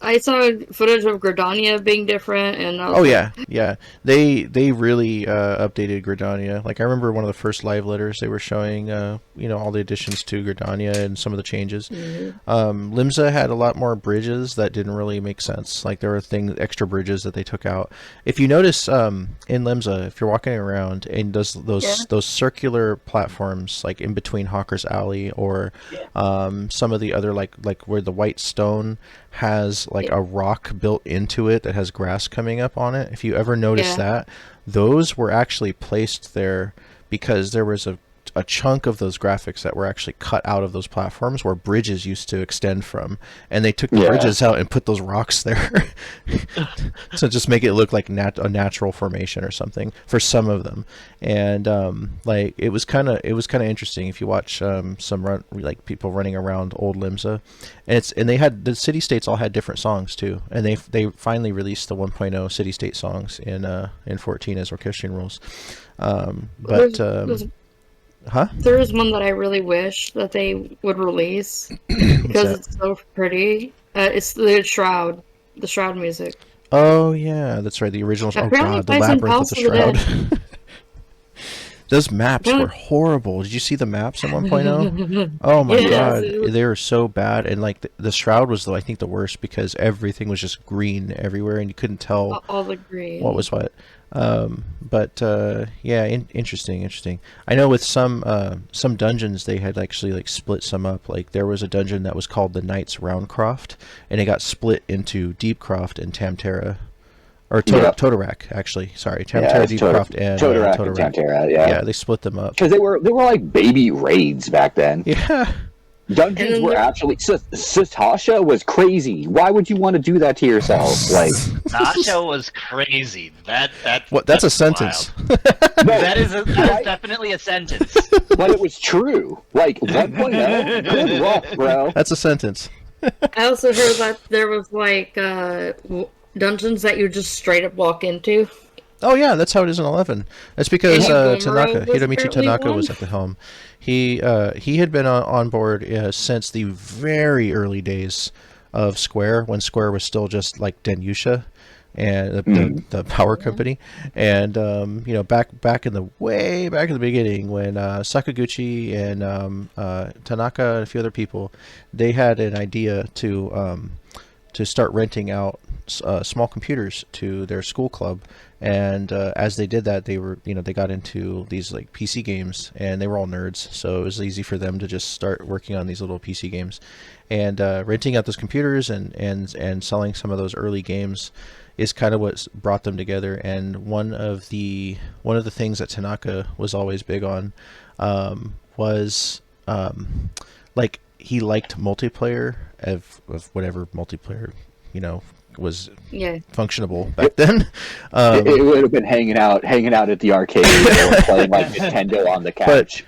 I saw footage of Gridania being different, and I was Oh like, yeah. They really updated Gridania. Like I remember one of the first live letters they were showing, all the additions to Gridania and some of the changes. mhm. Limsa had a lot more bridges that didn't really make sense. Like there were extra bridges that they took out. If you notice, in Limsa, if you're walking around and those circular platforms, like in between Hawker's Alley or some of the other like where the white stone has like a rock built into it that has grass coming up on it. If you ever notice Yeah. that, those were actually placed there because there was a chunk of those graphics that were actually cut out of those platforms where bridges used to extend from, and they took the Yeah. bridges out and put those rocks there to just make it look like a natural formation or something for some of them. And like it was kind of interesting if you watch like people running around old Limsa, and they had the city states all had different songs too, and they finally released the 1.0 city state songs in 14 as orchestrion rules. Huh? There is one that I really wish that they would release because that? it's so pretty. It's the Shroud music. Oh yeah, that's right. The original. Oh Apparently god, the Bison labyrinth with the House of the shroud. Those maps were horrible. Did you see the maps in 1.0? Oh my Yes, god, it was- they were so bad. And like the Shroud was, I think, the worst because everything was just green everywhere, and you couldn't tell all the green. what was what. But yeah, interesting. I know with some dungeons they had actually like split some up. Like there was a dungeon that was called the Knights Roundcroft, and it got split into Deepcroft and Tamtera. Or Totorak, actually. Sorry, Tamtera, Deepcroft, and Totorak and Tamtera. Yeah, they split them up because they were like baby raids back then. Yeah, dungeons were actually. Sastasha was crazy. Why would you want to do that to yourself? Like Sasha was crazy. That's a sentence. That is definitely a sentence. But it was true. Like 1.0. Good luck, bro. That's a sentence. I also heard that there was like dungeons that you just straight up walk into. Oh yeah, that's how it is in 11. That's because Hidomichi Tanaka was at the helm. He had been on board since the very early days of Square, when Square was still just like Denusha and the power company. And back in the beginning when Sakaguchi and Tanaka and a few other people, they had an idea to start renting out small computers to their school club, and as they did that, they got into these like PC games, and they were all nerds, so it was easy for them to just start working on these little PC games, and renting out those computers and selling some of those early games is kind of what brought them together. And one of the things that Tanaka was always big on was like he liked multiplayer of whatever multiplayer was functionable back then. It would have been hanging out at the arcade or playing like Nintendo on the couch.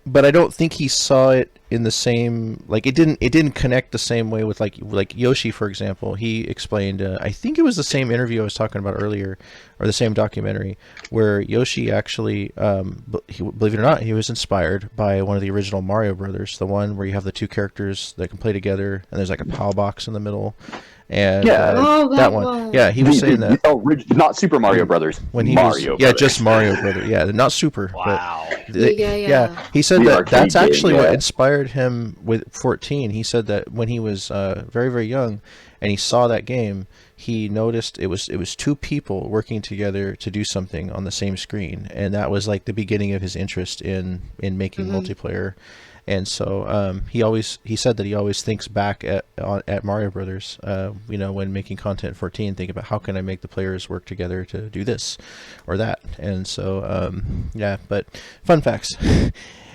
But I don't think he saw it in the same, like it didn't connect the same way with like Yoshi, for example. He explained, I think it was the same interview I was talking about earlier, or the same documentary, where Yoshi actually, believe it or not, he was inspired by one of the original Mario Brothers, the one where you have the two characters that can play together, and there's like a PAL box in the middle. And that one. Yeah, he was saying that. Oh, not Super Mario Brothers. When he Mario was, Brothers. Just Mario Brothers. Yeah, not Super. Wow. Yeah. He said that's actually what inspired him with 14. He said that when he was very, very young, and he saw that game, he noticed it was two people working together to do something on the same screen, and that was like the beginning of his interest in making multiplayer. And so he said that he always thinks back at Mario Brothers, when making content 14, think about how can I make the players work together to do this or that. And so but fun facts.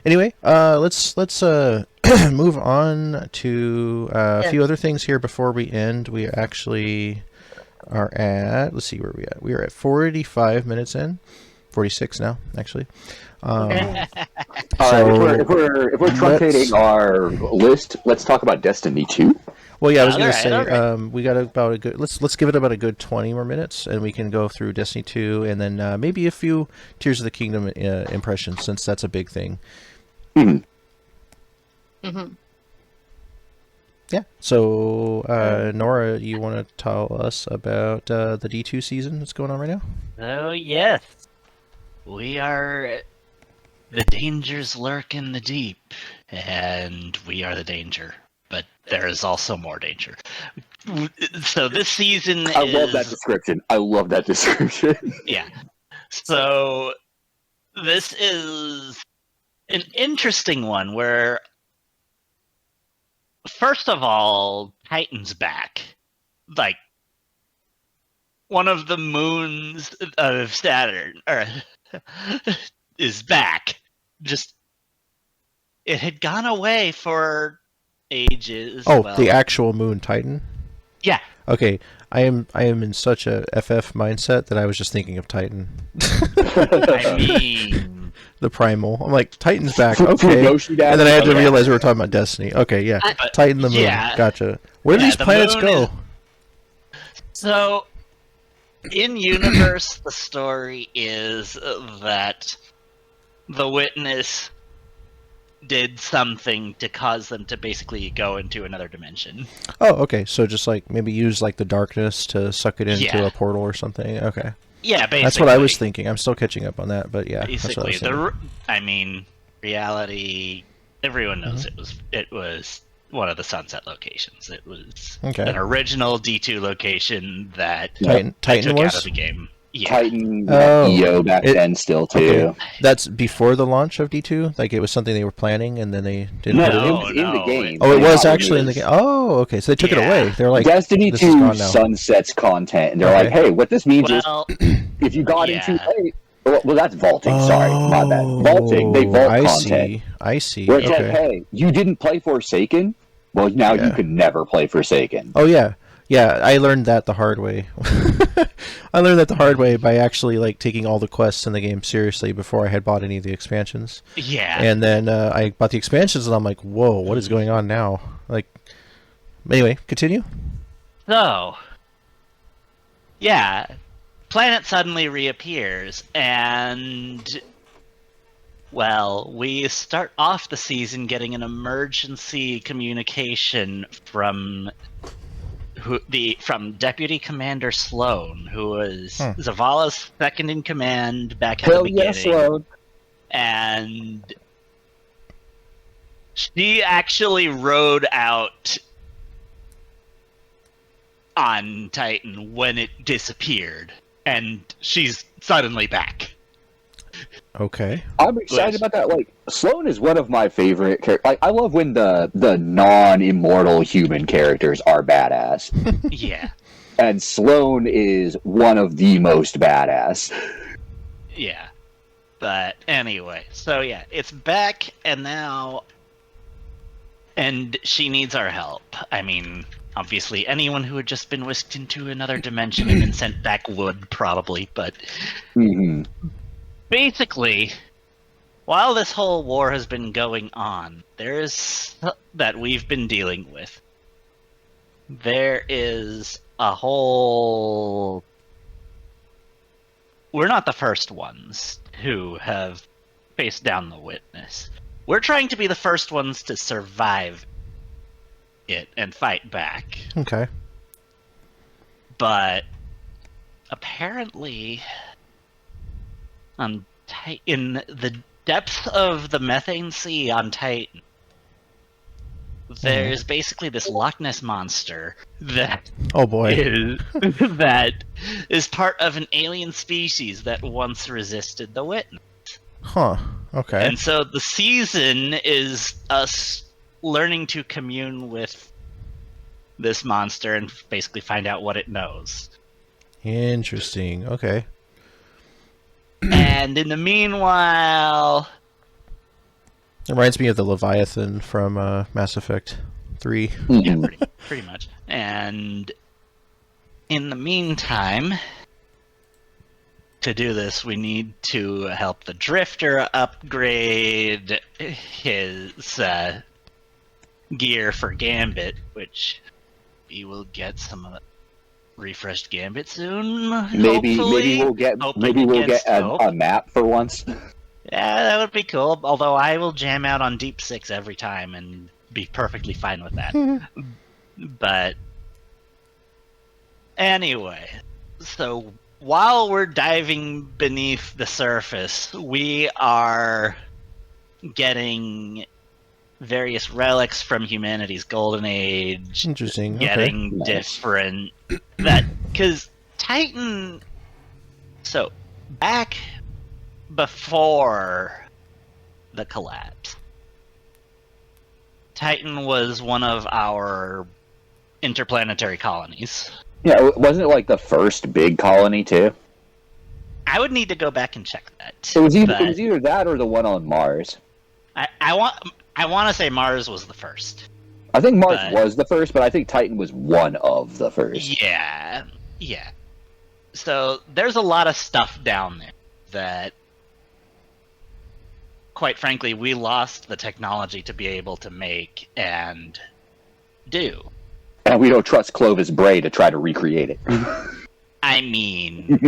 Anyway, let's move on to a few other things here before we end. We actually are at, let's see where we at. We are at 45 minutes in, 46 now actually. All right, if we're truncating our list, let's talk about Destiny 2. Well, yeah, I was going to say we got about a good. Let's give it about a good 20 more minutes, and we can go through Destiny 2, and then maybe a few Tears of the Kingdom impressions, since that's a big thing. Yeah. So, Nora, you want to tell us about the D2 season that's going on right now? Oh yes, we are. The dangers lurk in the deep, and we are the danger. But there is also more danger. So this season I love that description. Yeah. So this is an interesting one where, first of all, Titan's back. Like, one of the moons of Saturn is back. Just, it had gone away for ages. Oh, the actual moon Titan? Yeah. Okay, I am in such a FF mindset that I was just thinking of Titan. I mean, the primal. I'm like, Titan's back. Okay, and then I had to realize we were talking about Destiny. Okay, yeah, Titan the moon. Yeah. Gotcha. Where do these planets go? So, in universe, the story is that the Witness did something to cause them to basically go into another dimension. Oh, okay. So just like maybe use like the darkness to suck it into a portal or something. Okay. Yeah, basically. That's what I was thinking. I'm still catching up on that, but yeah. Basically, I mean, reality. Everyone knows it was one of the sunset locations. It was an original D2 location that Titan took was out of the game. Yeah. Titan EO back then still too. Okay. That's before the launch of D2? Like it was something they were planning and then they didn't put it in? No, it was in the game. Oh, it was actually in the game. Oh, okay. So they took it away. They're like, Destiny 2 sunsets content, and they're like, hey, what this means is if you got into well, that's vaulting. Sorry, my bad. Vaulting. They vault content. I see. Where it's like, hey, you didn't play Forsaken? Well, now you can never play Forsaken. Oh, yeah. Yeah, I learned that the hard way. I learned that the hard way by actually like taking all the quests in the game seriously before I had bought any of the expansions. Yeah. And then I bought the expansions and I'm like, whoa, what is going on now? Like, anyway, continue. So, yeah, planet suddenly reappears, and well, we start off the season getting an emergency communication from Deputy Commander Sloan, who was Zavala's second in command back at the beginning. Yes, Sloan. And she actually rode out on Titan when it disappeared, and she's suddenly back. Okay. I'm excited about that. Like, Sloan is one of my favorite characters. Like, I love when the non-immortal human characters are badass. Yeah. And Sloan is one of the most badass. Yeah. But anyway, so yeah, it's back, and now... And she needs our help. I mean, obviously, anyone who had just been whisked into another dimension and then sent back would, probably, but... Basically, while this whole war has been going on, that we've been dealing with, there is a whole... We're not the first ones who have faced down the witness. We're trying to be the first ones to survive it and fight back. Okay. But apparently... in the depths of the Methane Sea on Titan, there's basically this Loch Ness monster that that is part of an alien species that once resisted the witness. Huh. Okay. And so the season is us learning to commune with this monster and basically find out what it knows. Interesting. Okay. And in the meanwhile... It reminds me of the Leviathan from Mass Effect 3. Yeah, pretty much. And in the meantime, to do this, we need to help the Drifter upgrade his gear for Gambit, which we will get some refreshed Gambit soon. Maybe we'll get a map for once. Yeah, that would be cool. Although I will jam out on Deep 6 every time and be perfectly fine with that. But anyway, so while we're diving beneath the surface, we are getting various relics from humanity's golden age. Interesting. Getting different because Titan. So back before the collapse, Titan was one of our interplanetary colonies. Yeah, wasn't it like the first big colony too? I would need to go back and check that. It was either that or the one on Mars. I want to say Mars was the first. I think Mars was the first, but I think Titan was one of the first. Yeah. So there's a lot of stuff down there that, quite frankly, we lost the technology to be able to make and do. And we don't trust Clovis Bray to try to recreate it. I mean,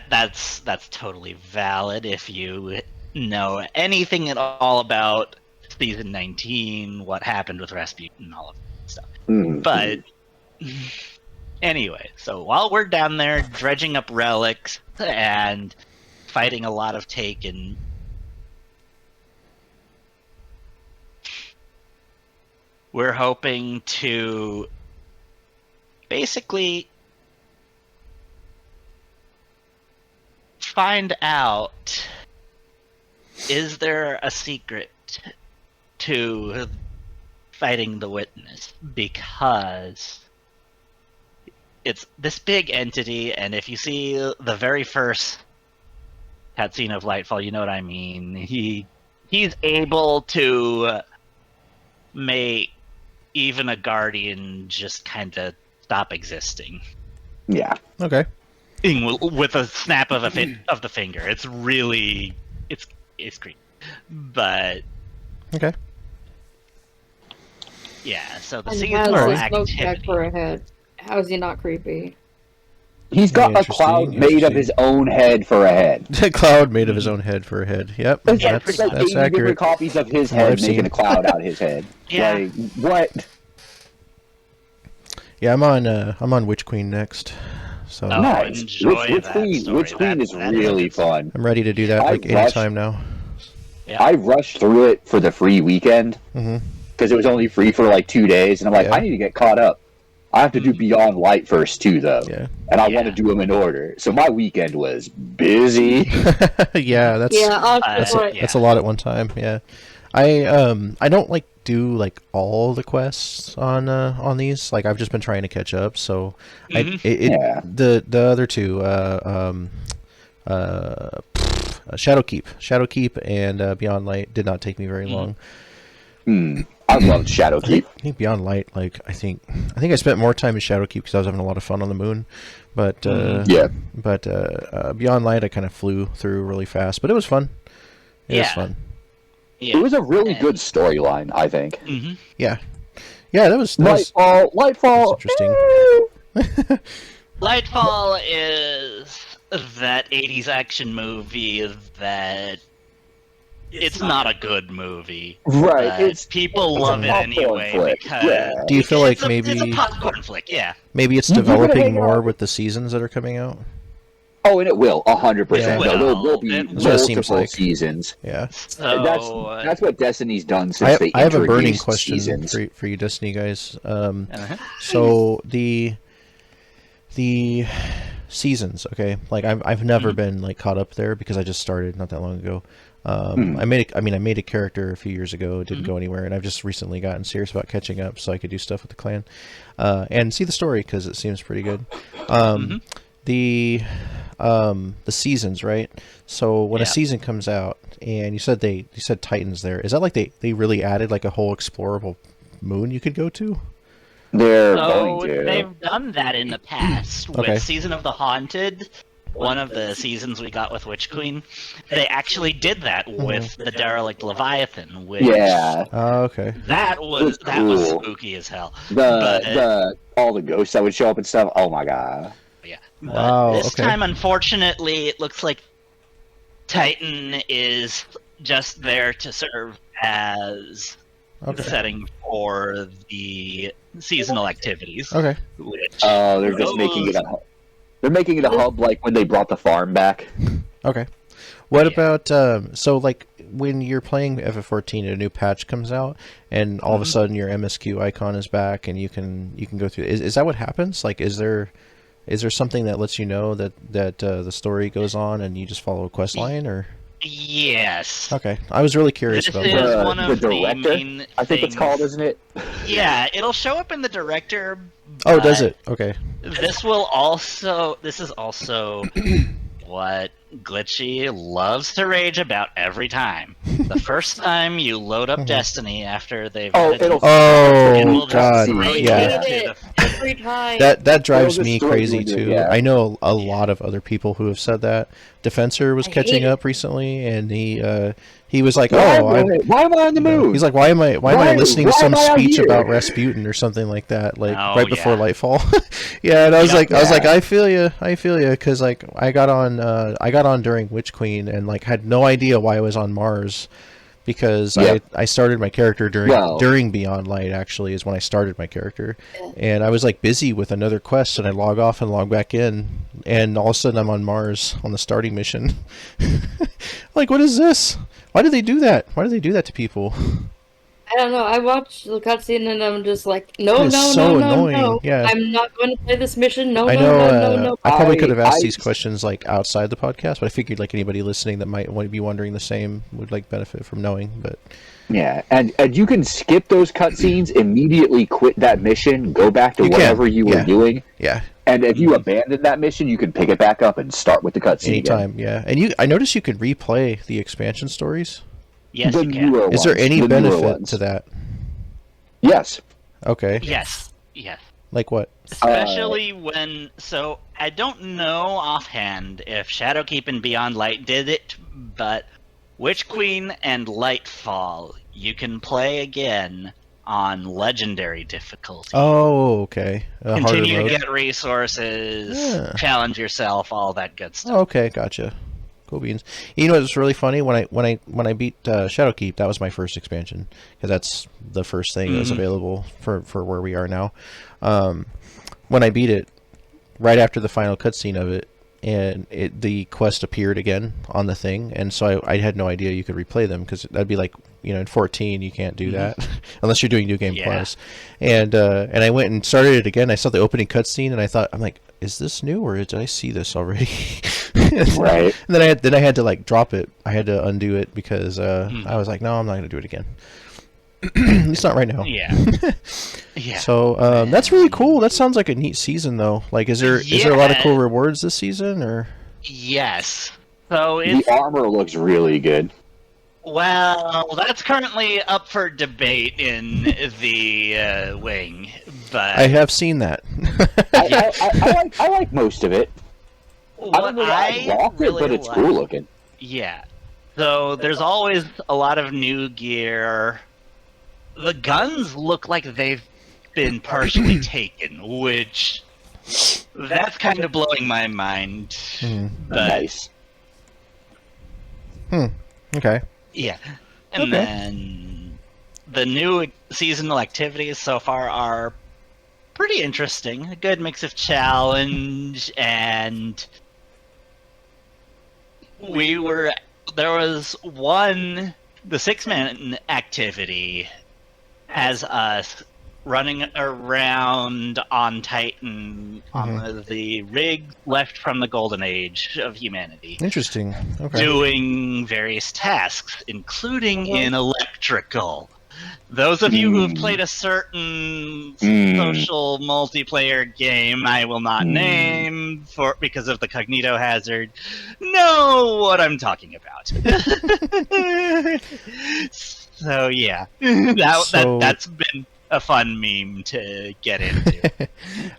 that's totally valid if you know anything at all about Season 19, what happened with Rasputin, and all of that stuff. But Anyway, so while we're down there dredging up relics and fighting a lot of Taken, we're hoping to basically find out, is there a secret to fighting the Witness? Because it's this big entity, and if you see the very first cutscene of Lightfall, you know what I mean. He's able to make even a Guardian just kind of stop existing. Yeah. Okay. With a snap of of the finger. It's really it's creepy. But Okay. yeah, so the And seasonal has a smoke activity. check for a head. How is he not creepy? He's got a cloud made of his own head for a head. A cloud made of his own head for a head. Yep, It's that's like 80 different accurate. copies of his From what head I've making seen. a cloud out of his head. Yeah. Like, what? Yeah, I'm on Witch Queen next, so Oh, Nice. enjoy Witch that Queen, story. Witch Queen is That really is- fun. I'm ready to do that I like rushed- anytime now. Yeah. I rushed through it for the free weekend Mhm. because it was only free for like 2 days, and I'm like, Yeah. I need to get caught up. I have to do Beyond Light first too, though, Yeah. and I Yeah. want to do them in order. So my weekend was busy. Yeah, that's Yeah. a lot at one time. Yeah, I don't like do like all the quests on these. Like I've just been trying to catch up. So Yeah. the other two Shadowkeep and Beyond Light did not take me very long. I loved Shadowkeep. I think Beyond Light, like I think I spent more time in Shadowkeep because I was having a lot of fun on the moon. But Yeah. but Beyond Light I kind of flew through really fast, but it was fun. It was Yeah. fun. Yeah. It was a really good storyline, I think. Mhm. Yeah, that was Lightfall. interesting. Lightfall is that 80s action movie that it's not a good movie. Right, but it's- people it's a love it popcorn anyway flick, because yeah. Do you feel like it's a maybe popcorn flick, yeah. maybe it's You gotta developing hang more out. with the seasons that are coming out? Oh, and it will 100%. Yeah. No, there'll be It will. That's what it seems multiple like. seasons. Yeah. So That's what Destiny's done since they I have a burning introduced question seasons. for you Destiny guys. uh-huh. So the seasons, okay? Like I've never been like caught up there because I just started not that long ago. I made a character a few years ago. It didn't go anywhere, and I've just recently gotten serious about catching up so I could do stuff with the clan and see the story because it seems pretty good. The seasons, right? So when a Yeah. season comes out, and you said Titans there, is that like they really added like a whole explorable moon you could go to? They're So going to. they've done that in the past Okay. with Season of the Haunted. One of the seasons we got with Witch Queen, they actually did that with the Derelict Leviathan, which Yeah. Oh, okay. that was cool. spooky as hell. The all the ghosts that would show up and stuff. Oh my god. Yeah. But Wow, this okay. time, unfortunately, it looks like Titan is just there to serve as Okay. setting for the seasonal activities. Okay. Which Oh, they're just making it a. They're making it a hub like when they brought the farm back. Okay. What Yeah. about so like when you're playing FF14 and a new patch comes out and all of a sudden your MSQ icon is back and you can go through is that what happens? Like is there something that lets you know that the story goes on and you just follow a quest line or Yes. Okay. I was really curious This about is that. one of the the director, main I think it's things. called, isn't it? Yeah, it'll show up in the director. Oh, does but it? Okay. This is also what Glitchy loves to rage about every time. The first time you load up Destiny after they've Oh, added it'll- it Oh will just god. throw you Yeah. into hate the- it every time. That drives Well, the me story crazy will do it, too. yeah. I know a lot of other people who have said that. Defensor was I catching hate it. up recently, and he was like, Why, "Oh, why am I on the moon? he's like, why am I Why- listening to why some am I out speech here?" about Rasputin or something like that, like Oh, right before yeah. Lightfall?" Yeah, and I was Yeah. like, I feel you, because like I got on during Witch Queen and like had no idea why I was on Mars, because Yep. I started my character Well- during Beyond Light. Actually, is when I started my character, and I was like busy with another quest, and I log off and log back in, and all of a sudden I'm on Mars on the starting mission. Like, what is this? Why did they do that? Why do they do that to people? I don't know. I watched the cutscene and I'm just like, no, It's no, so no, no, annoying, no. yeah. I'm not going to play this mission. No, I no, know. no, no, no. I probably could have asked I- these questions like outside the podcast, but I figured like anybody listening that might want to be wondering the same would like benefit from knowing. But Yeah, and you can skip those cutscenes, immediately quit that mission, go back to You can, whatever you were yeah. doing, yeah, and if you abandon that mission, you can pick it back up and start with the cutscene again. anytime. Yeah, and I noticed you could replay the expansion stories. Yes, The you can. newer Is there ones, any the newer benefit ones. to that? Yes. Okay, Yes. like what? Especially when, so I don't know offhand if Shadowkeep and Beyond Light did it, but Witch Queen and Lightfall you can play again on legendary difficulty. Oh, okay. A harder Continue to mode. get resources, Yeah. challenge yourself, all that good stuff. Oh, okay, gotcha. Cool beans. You know, it's really funny when I beat Shadowkeep. That was my first expansion because that's the first thing that was available for where we are now. When I beat it, right after the final cutscene of it, and the quest appeared again on the thing, and so I had no idea you could replay them because that'd be like, you know, in 14 you can't do that unless you're doing New Game Yeah. Plus. And I went and started it again. I saw the opening cutscene and I thought, I'm like, is this new or did I see this already? Right. And then I had to like drop it. I had to undo it because I was like, no, I'm not going to do it again. At least not right now. Yeah. Yeah. So that's really cool. That sounds like a neat season, though. Like, is there a lot of cool rewards this season, or? Yes. So it's, The armor looks really good. well, that's currently up for debate in the wing, but I have seen that. I like most of it. I what don't know why I rock it, really but it's like- cool looking. Yeah. So there's always a lot of new gear. The guns look like they've been partially taken, which that's kind of blowing my mind. But Nice. Okay. yeah. And Okay. then the new seasonal activities so far are pretty interesting. A good mix of challenge and there was one, the 6-man activity has us running around on Titan on the rig left from the golden age of humanity, Interesting. Okay. doing various tasks, including in electrical. Those of you who have played a certain social multiplayer game I will not name because of the cognito hazard know what I'm talking about. So yeah, that's been a fun meme to get into.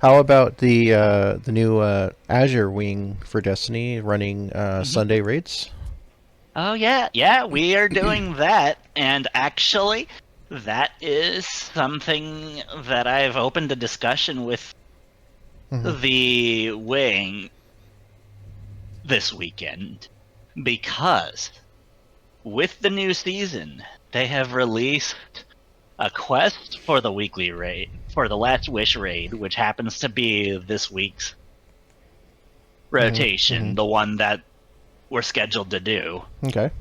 How about the new Azure wing for Destiny running Sunday raids? Oh yeah, we are doing that, and actually, that is something that I've opened a discussion with the wing this weekend, because with the new season, they have released a quest for the weekly raid, for the Last Wish raid, which happens to be this week's rotation, the one that we're scheduled to do. Okay.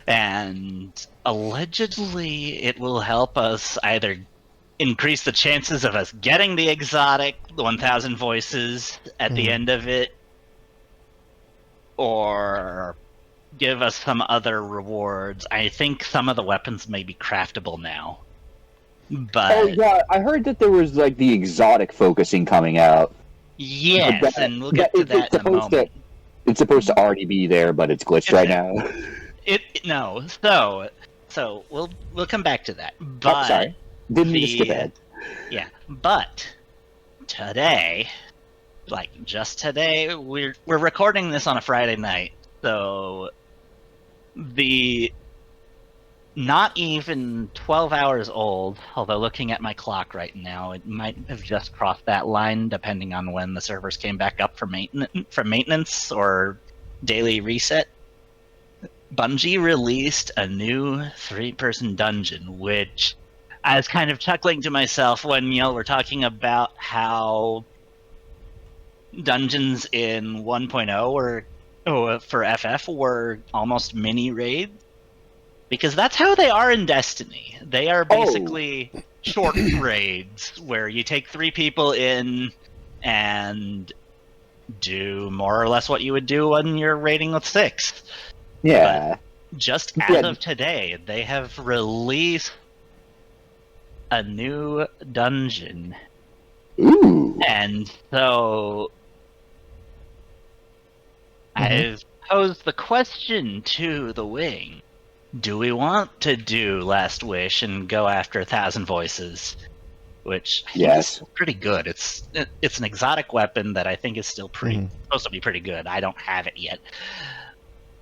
And allegedly it will help us either increase the chances of us getting the exotic, the 1000 voices at the end of it, or give us some other rewards. I think some of the weapons may be craftable now. But Oh yeah, I heard that there was like the exotic focusing coming out. yes, But and we'll get to that in a supposed moment. It's supposed to already be there, but it's glitched right now. No, so we'll come back to that. But Oh, sorry, didn't mean to skip ahead. Yeah, but today, like just today, we're recording this on a Friday night, so the not even 12 hours old, although looking at my clock right now, it might have just crossed that line depending on when the servers came back up from maintenance or daily reset. Bungie released a new 3-person dungeon, which I was kind of chuckling to myself when y'all were talking about how dungeons in 1.0 for FF were almost mini raids. Because that's how they are in Destiny. They are basically short raids where you take 3 people in and do more or less what you would do when you're raiding with 6. Yeah. But just as of today, they have released a new dungeon. Ooh. And so I've posed the question to the wing. Do we want to do Last Wish and go after 1,000 Voices? Which I think is pretty good. It's an exotic weapon that I think is still supposed to be pretty good. I don't have it yet.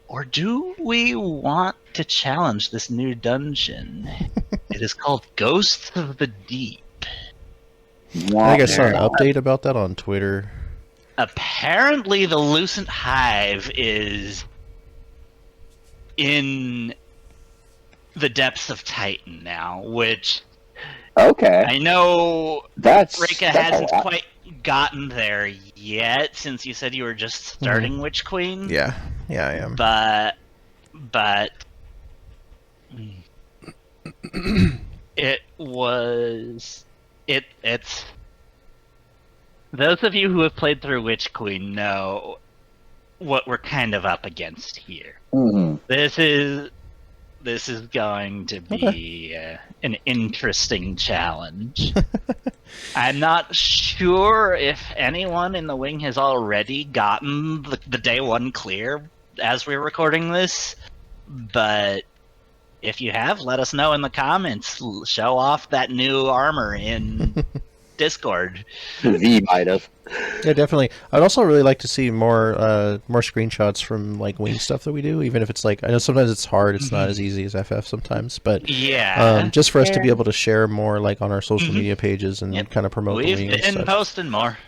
Or do we want to challenge this new dungeon? It is called Ghosts of the Deep. I think I saw an update about that on Twitter. Apparently the Lucent Hive is in the depths of Titan now, which I know Reika hasn't quite gotten there yet, since you said you were just starting Witch Queen. Yeah, I am. But it's those of you who have played through Witch Queen know what we're kind of up against here. This is going to be an interesting challenge. I'm not sure if anyone in the wing has already gotten the day 1 clear as we're recording this, but if you have, let us know in the comments. Show off that new armor in Discord. V might have. Yeah, definitely. I'd also really like to see more screenshots from like wing stuff that we do, even if it's like, I know sometimes it's hard, it's not as easy as FF sometimes, but just for us to be able to share more like on our social media pages and kind of promote the wing and stuff. We've been posting more.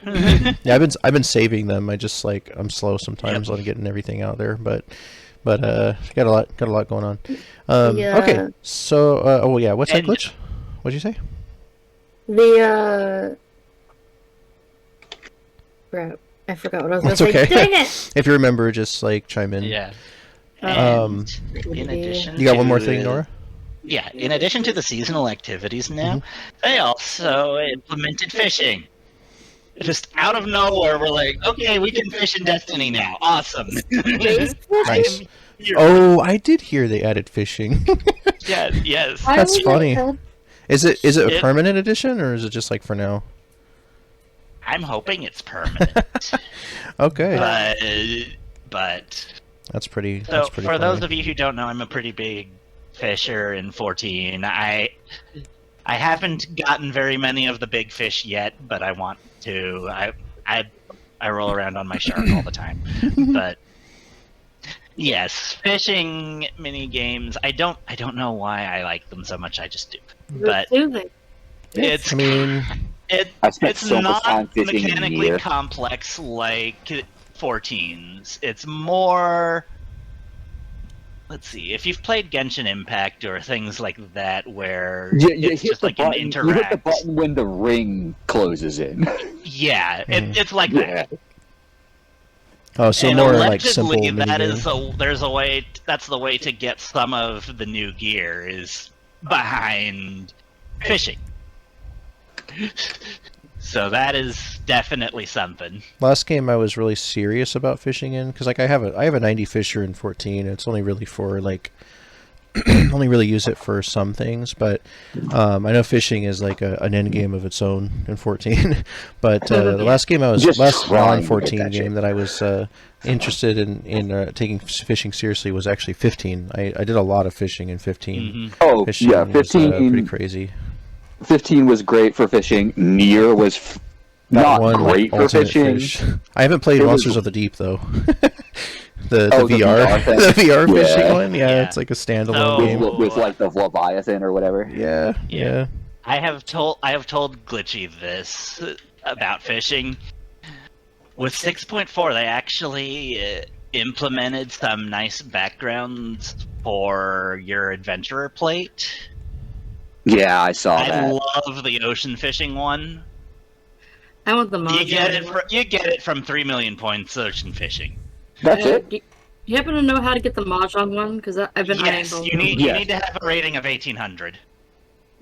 Yeah, I've been saving them. I just like, I'm slow sometimes on getting everything out there, but got a lot going on. Okay, so what's that glitch? What'd you say? Crap. I forgot what I was That's going to okay. say. Dang it! If you remember, just like chime in. Yeah. In addition, you got one more thing, Nora? Yeah. In addition to the seasonal activities now, they also implemented fishing. Just out of nowhere, we're like, okay, we can fish in Destiny now. Awesome. Nice. Oh, I did hear they added fishing. Yes. That's funny. Is it a permanent edition, or is it just like for now? I'm hoping it's permanent. Okay. But that's pretty. So that's pretty for funny. those of you who don't know, I'm a pretty big fisher in 14. I haven't gotten very many of the big fish yet, but I want to. I roll around on my shark all the time. But yes, fishing mini games. I don't know why I like them so much. I just do. But it's. I mean, it's not mechanically complex like 14's. It's more. Let's see. If you've played Genshin Impact or things like that, where it's just like an interact. You hit the button when the ring closes in. Yeah, it's like that. Oh, so and more like simple. There's a way. That's the way to get some of the new gear is behind fishing. So that is definitely something. Last game I was really serious about fishing in, because like I have a 90 fisher in 14. It's only really for like only really use it for some things, but I know fishing is like an end game of its own in 14. But the last game I was last non-14 game that I was interested in taking fishing seriously was actually 15. I did a lot of fishing in 15. Oh, fishing yeah, 15 was, pretty crazy. 15 was great for fishing. Nier was not great for fishing. I haven't played Monsters of the Deep though. the VR fishing one. Yeah, it's like a standalone game with like the Leviathan or whatever. Yeah. I have told Glitchy this about fishing. With 6.4, they actually implemented some nice backgrounds for your adventurer plate. Yeah, I saw I that. love the ocean fishing one. I want the mahjong. You get it from 3 million points ocean fishing. That's it? Do you happen to know how to get the mahjong one? Because I've been eyeing Yes, both you of them. need to have a rating of 1800.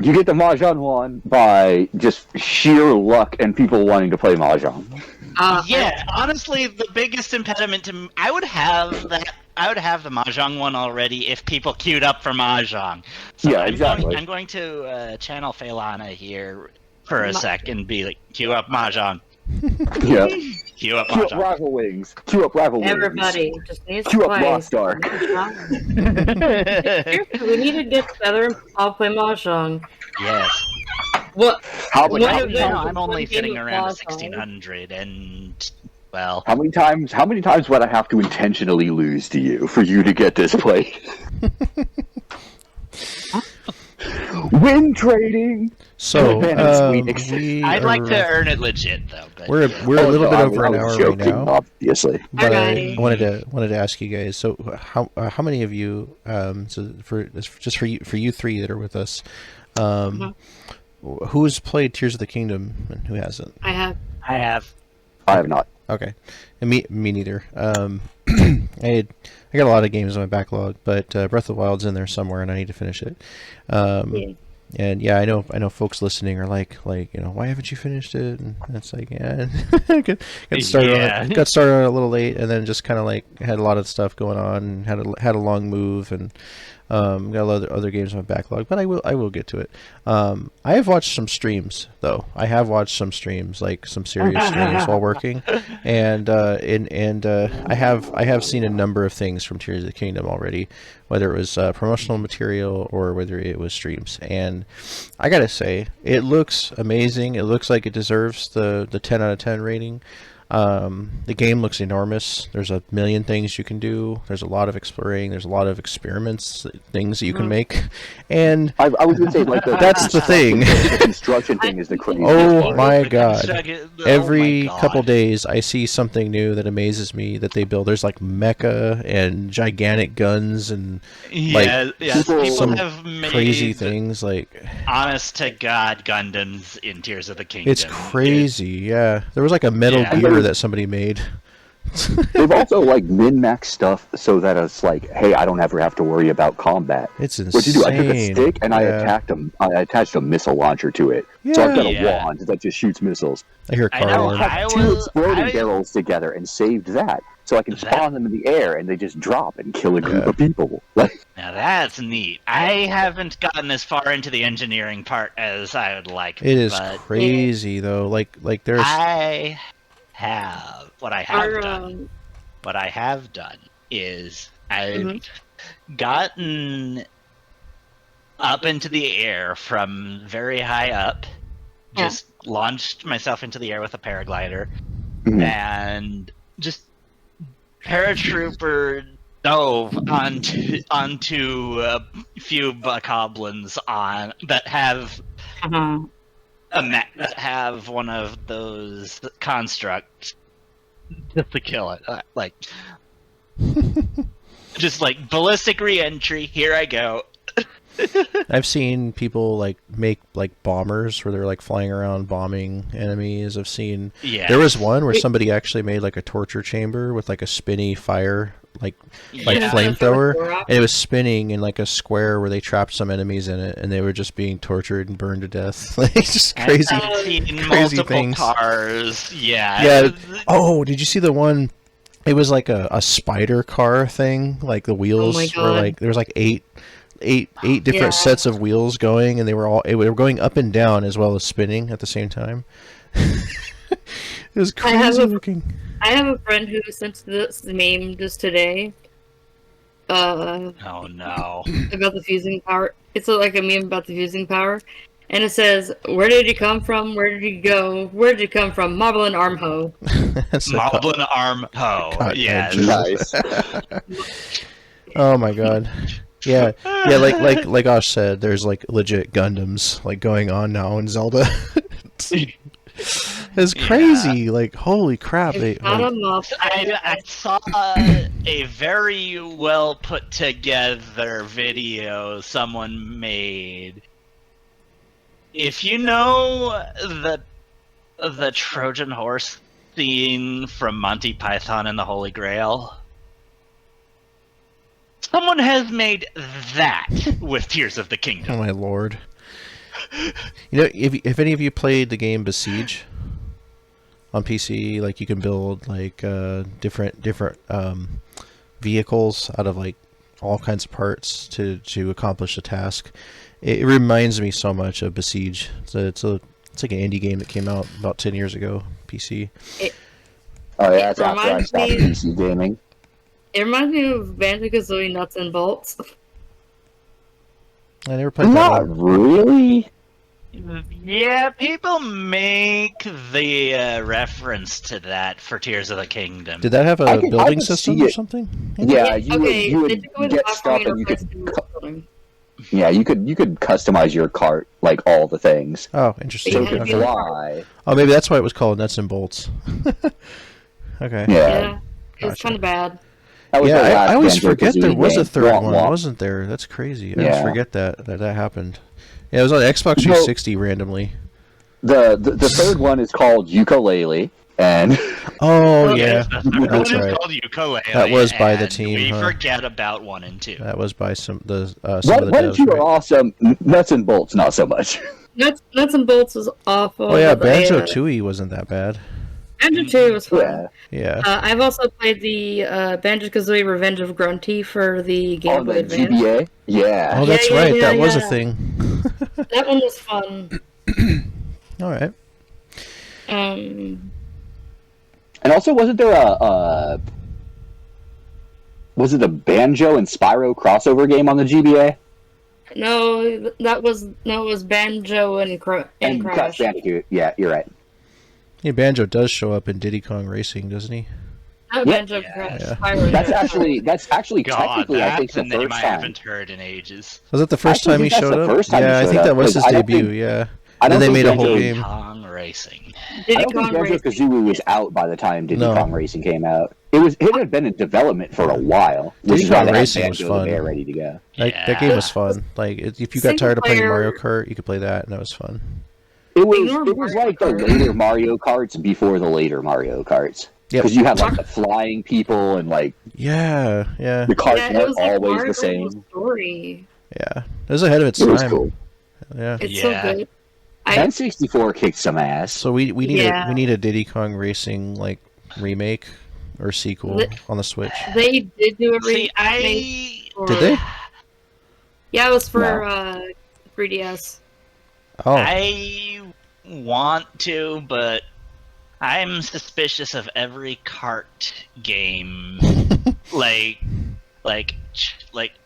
You get the Mahjong one by just sheer luck and people wanting to play Mahjong. Yeah, honestly, the biggest impediment to I would have the Mahjong one already if people queued up for Mahjong. So Yeah, exactly. I'm going to channel Phaelana here for a sec and be like, queue up Mahjong. Yeah. Queue up Queue up Mahjong. Rival Wings. Queue up Rival Wings. Everybody just needs to Queue up play. Lost Ark. Seriously, we need to get together and all play mahjong. Yes. What? How Well, many now times? I'm only game sitting of around Mahjong. 1600, and well, How many times would I have to intentionally lose to you for you to get this play? Win trading. So Sweet. I'd like to earn it legit though. But we're yeah. a little bit over an hour right joking, now. obviously. But Alrighty. I wanted to ask you guys. So how many of you? So for you three that are with us, who's played Tears of the Kingdom and who hasn't? I have. I have. I have not. Okay, and me neither. I got a lot of games on my backlog, but Breath of the Wild's in there somewhere, and I need to finish it. Yeah. And yeah, I know folks listening are like why haven't you finished it? And it's like got started on it. Got started on it a little late, and then just kind of like had a lot of stuff going on, and had a long move, and got a lot of other games on my backlog. But I will get to it. I have watched some streams though. I have watched some streams, like some serious streams while working, and I have seen a number of things from Tears of the Kingdom already, whether it was promotional material or whether it was streams. And I gotta say, it looks amazing. It looks like it deserves the 10 out of 10 rating. The game looks enormous. There's a million things you can do. There's a lot of exploring. There's a lot of experiments, things that you can make. And I was going to say, like, that's the thing. The construction thing is the craziest Oh part. my god. Every God. couple days I see something new that amazes me that they build. There's like mecha and gigantic guns and like people some have made crazy things. Like, honest to God Gundams in Tears of the Kingdom. it's crazy. Yeah, there was like a Metal Yeah. Gear that somebody made. They've also like min-max stuff so that it's like, hey, I don't ever have to worry about combat. It's insane. What you do? I took a stick and I Yeah. attached a missile launcher to it. So I've got a Yeah. wand that just shoots missiles. I hear I car know, alarm. I have two exploding barrels together and saved that. So I can That- spawn them in the air and they just drop and kill a group of people. Like, Now that's neat. I haven't gotten as far into the engineering part as I would like. It is but crazy though. Like there's I have what I have Our, done. What I have done is I've gotten up into the air from very high up. Yeah. Just launched myself into the air with a paraglider Mhm. and just paratrooper dove onto a few bokoblins on that have that have one of those constructs just to kill it. Like just like ballistic re-entry. Here I go. I've seen people like make like bombers where they're like flying around bombing enemies. I've seen there was one where somebody actually made like a torture chamber with like a spinny fire like Yeah. flamethrower, and it was spinning in like a square where they trapped some enemies in it, and they were just being tortured and burned to death. Like just crazy, I've seen crazy multiple things. cars. Yeah. Yeah. Oh, did you see the one? It was like a spider car thing. Like the wheels my were God. like there was like eight different Yeah. sets of wheels going, and they were going up and down as well as spinning at the same time. It was crazy looking. I have a friend who sent this meme just today. Oh no. About the fusing power. It's like a meme about the fusing power. And it says, "Where did you come from? Where did you go? Where did you come from? Moblin arm ho." That's a Moblin arm ho. cut Yeah. edge. nice. Oh my god. Yeah, like Osh said, there's like legit Gundams like going on now in Zelda. It's crazy. Like holy crap! It's not a mob. I saw a very well put together video someone made. If you know the Trojan horse scene from Monty Python and the Holy Grail, someone has made that with Tears of the Kingdom. Oh my lord! You know, if any of you played the game Besiege on PC, like you can build like different vehicles out of like all kinds of parts to accomplish a task. It reminds me so much of Besiege. It's like an indie game that came out about 10 years ago, PC. Oh yeah, that's after I stopped PC gaming. It reminds me of Banjo-Kazooie Nuts and Bolts. I never played that Not one. really. Yeah, people make the reference to that for Tears of the Kingdom. Did that have a I building could system see or it. something? Yeah, you they would took away the get platforming stuff and you request could. to the building. Yeah, you could customize your cart, like all the things. Oh, interesting. So you Yeah, could Okay. yeah. fly. Oh, maybe that's why it was called Nuts and Bolts. Okay. Yeah. It was Gotcha. kind of bad. That was Yeah, the last I always forget there Banjo-Kazooie was a game. third Womp one, womp. wasn't there? That's crazy. I Yeah. always forget that happened. Yeah, it was on Xbox 360 randomly. The third one is called Ukulele, and Oh, yeah. Yes, the third That's one right. is called Ukulele. That was by the and team, We huh? forget about 1 and 2. That was by some of the What devs, did you right? are awesome. Nuts and Bolts, not so much. Nuts and Bolts was awful. Oh yeah, but I, Banjo-Tooie wasn't that bad. Banjo-Tooie was fun. Yeah. Yeah. I've also played the Banjo-Kazooie Revenge of Grunty for the Game On Boy the Advance. GBA. Yeah. Oh, that's yeah, right. yeah, that was a yeah. thing. That one was fun. All right. Um, And also, wasn't there was it a Banjo and Spyro crossover game on the GBA? no, it was Banjo and Crash. Bandicoot. Yeah, you're right. Yeah, Banjo does show up in Diddy Kong Racing, doesn't he? Not Yeah. Banjo and Crash. Yeah. Spyro, That's actually God, technically, I think, that's the a name first I time. haven't heard in ages. Was that the first Actually, time he that's showed the up? first time he Yeah, I showed think up, that was his 'cause I don't debut. think- Yeah. I Then don't they think made a whole Banjo- game. Kong Racing. I Diddy don't think Kong Racing. Banjo-Kazooie was out by the time Diddy No. Kong Racing came out. It had been in development for a while, which Diddy is why Kong they had Racing was Banjo fun. there ready to go. That game was fun. Like, if you got tired of playing Single Mario player- Kart, you could play that, and that was fun. It was Mario like the Kart. later Mario Karts before the later Mario Karts. Yep. Because you had like the flying people and like Yeah, yeah, the carts Yeah, it weren't was like always Mario the same. Story. yeah. It was ahead of its It was time. cool. Yeah. It's Yeah. so good. N64 kicked some ass. So we need Yeah. we need a Diddy Kong Racing like remake or sequel on the Switch. They did do a See, remake. Did they? Yeah, it was for No. 3DS. Oh, I want to, but I'm suspicious of every kart game. like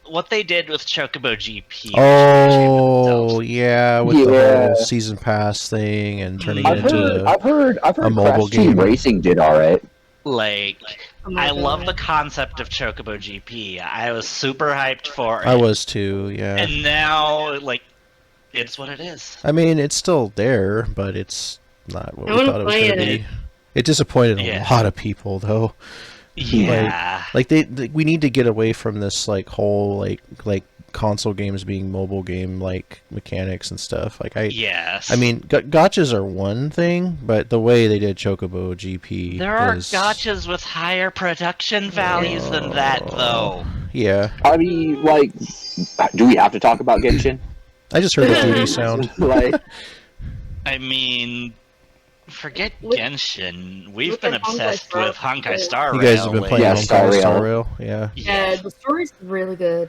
what they did with Chocobo GP. oh yeah, with the Yeah. whole season pass thing and turning I've it into heard a mobile Crash Team game. Racing did alright. Like, Oh my I love God. the concept of Chocobo GP. I was super hyped for it. I was too, yeah. And now, like, it's what it is. I mean, it's still there, but it's not what I we wanna thought it was play going to it. be. It disappointed Yeah. a lot of people, though. Yeah. Like we need to get away from this like whole like console games being mobile game like mechanics and stuff. Like Yes. I mean, gotchas are one thing, but the way they did Chocobo GP there are was, gotchas with higher production values than that, though. Yeah, I mean, like, do we have to talk about Genshin? I just heard the duty sound. like, I mean, forget Look- Genshin. We've look been at Honkai obsessed Star with Honkai Rail. Star You Rail. guys have been playing Yeah, Honkai Star Rail. Star Rail, yeah. Yeah, the story's really good.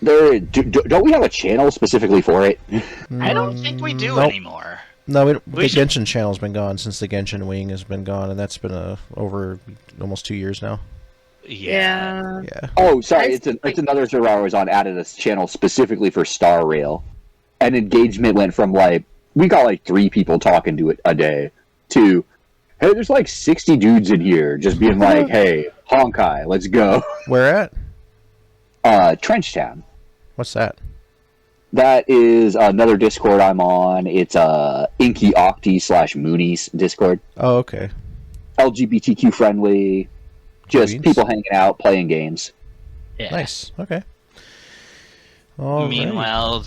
don't we have a channel specifically for it? I don't think we do Nope. anymore. No, the We should- Genshin channel's been gone since the Genshin Wing has been gone, and that's been over almost 2 years now. Yeah. Yeah. Oh, sorry, I- it's another server I was on. Added a channel specifically for Star Rail, and engagement went from like we got like 3 people talking to it a day to hey, there's like 60 dudes in here just being like, hey, Honkai, let's go. Where at? Trenchtown. What's that? That is another Discord I'm on. It's Inky Octi / Moonies Discord. Oh, okay. LGBTQ friendly. Just Beans. people hanging out, playing games. Yeah. Nice. Okay. All Meanwhile,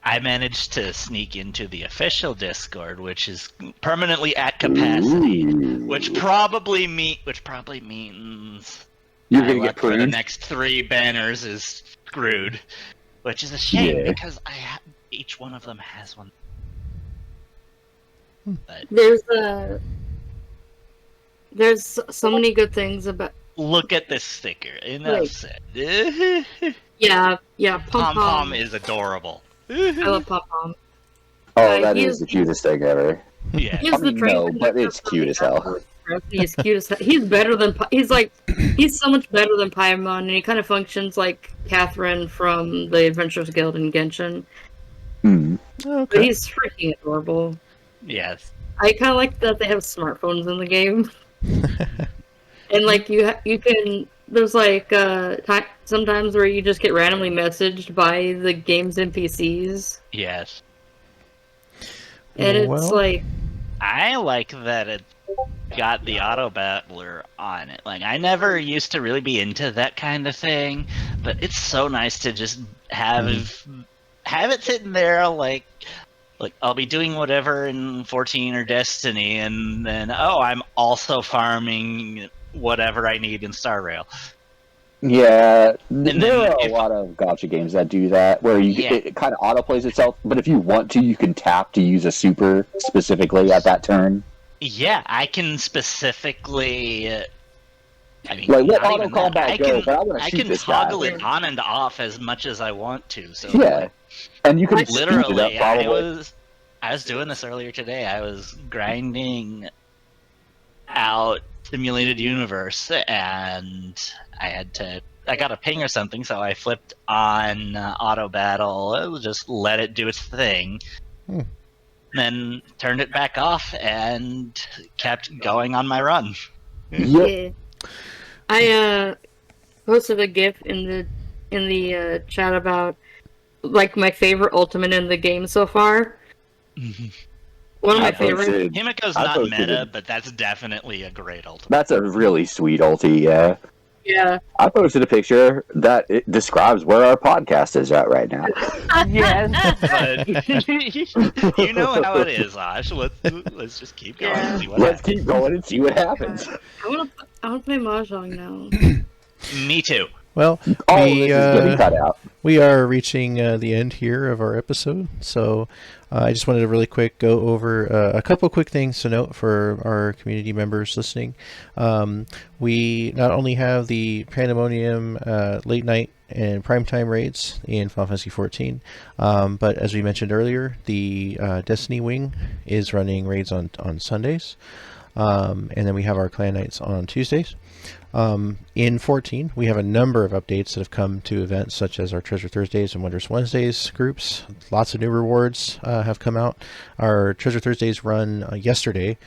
I managed to sneak into the official Discord, which is permanently at capacity, which probably means You're my gonna luck get for the pruned. next 3 banners is screwed, which is a shame Yeah. because each one of them has one. But There's so many good things about. look at this sticker. Enough Right. said. Yeah, Pom Pom Pom is adorable. I love Pom Pom. Oh, that he is is- the cutest thing ever. Yeah. He's I mean, the train no, but conductor it's for cute the as hell. Azure Express. He's cute as hell. He's better than he's so much better than Paimon, and he kind of functions like Catherine from the Adventurers Guild in Genshin. Hmm. But Okay. he's freaking adorable. Yes. I kind of like that they have smartphones in the game, and like you can. There's like sometimes where you just get randomly messaged by the game's NPCs, Yes. and it's Well- like. I like that it got the auto battler on it. Like, I never used to really be into that kind of thing, but it's so nice to just have it sitting there, like I'll be doing whatever in 14 or Destiny, and then I'm also farming whatever I need in Star Rail. Yeah, then there are a if- lot of gacha games that do that, where Yeah. it kind of autoplays itself. But if you want to, you can tap to use a super specifically at that turn. Yeah, I can specifically. I mean, Like, let not auto even that. combat I go, can, but I wanna I shoot can this guy. toggle it on and off as much as I want to. So Yeah, like, and you can speed it up literally, probably. I was doing this earlier today. I was grinding out Simulated Universe, and I got a ping or something, so I flipped on auto battle, just let it do its thing, then turned it back off and kept going on my run. Yep. Yeah. I posted a GIF in the chat about like my favorite ultimate in the game so far. One of my favorites. Himiko's I not posted meta, it. but that's definitely a great ultimate. That's a really sweet ulti. Yeah, Yeah. I posted a picture that it describes where our podcast is at right now. Yes, but you know how it is, Ash. Let's just keep going and see what Let's happens. keep going and see what happens. I want to play Mahjong now. Me too. Well, All of we this is getting cut out. we are reaching the end here of our episode, so I just wanted to really quick go over a couple quick things to note for our community members listening. We not only have the Pandemonium late night and primetime raids in Final Fantasy XIV, but as we mentioned earlier, the Destiny Wing is running raids on Sundays, and then we have our clan nights on Tuesdays. In 14, we have a number of updates that have come to events such as our Treasure Thursdays and Wondrous Wednesdays groups. Lots of new rewards have come out. Our Treasure Thursdays run yesterday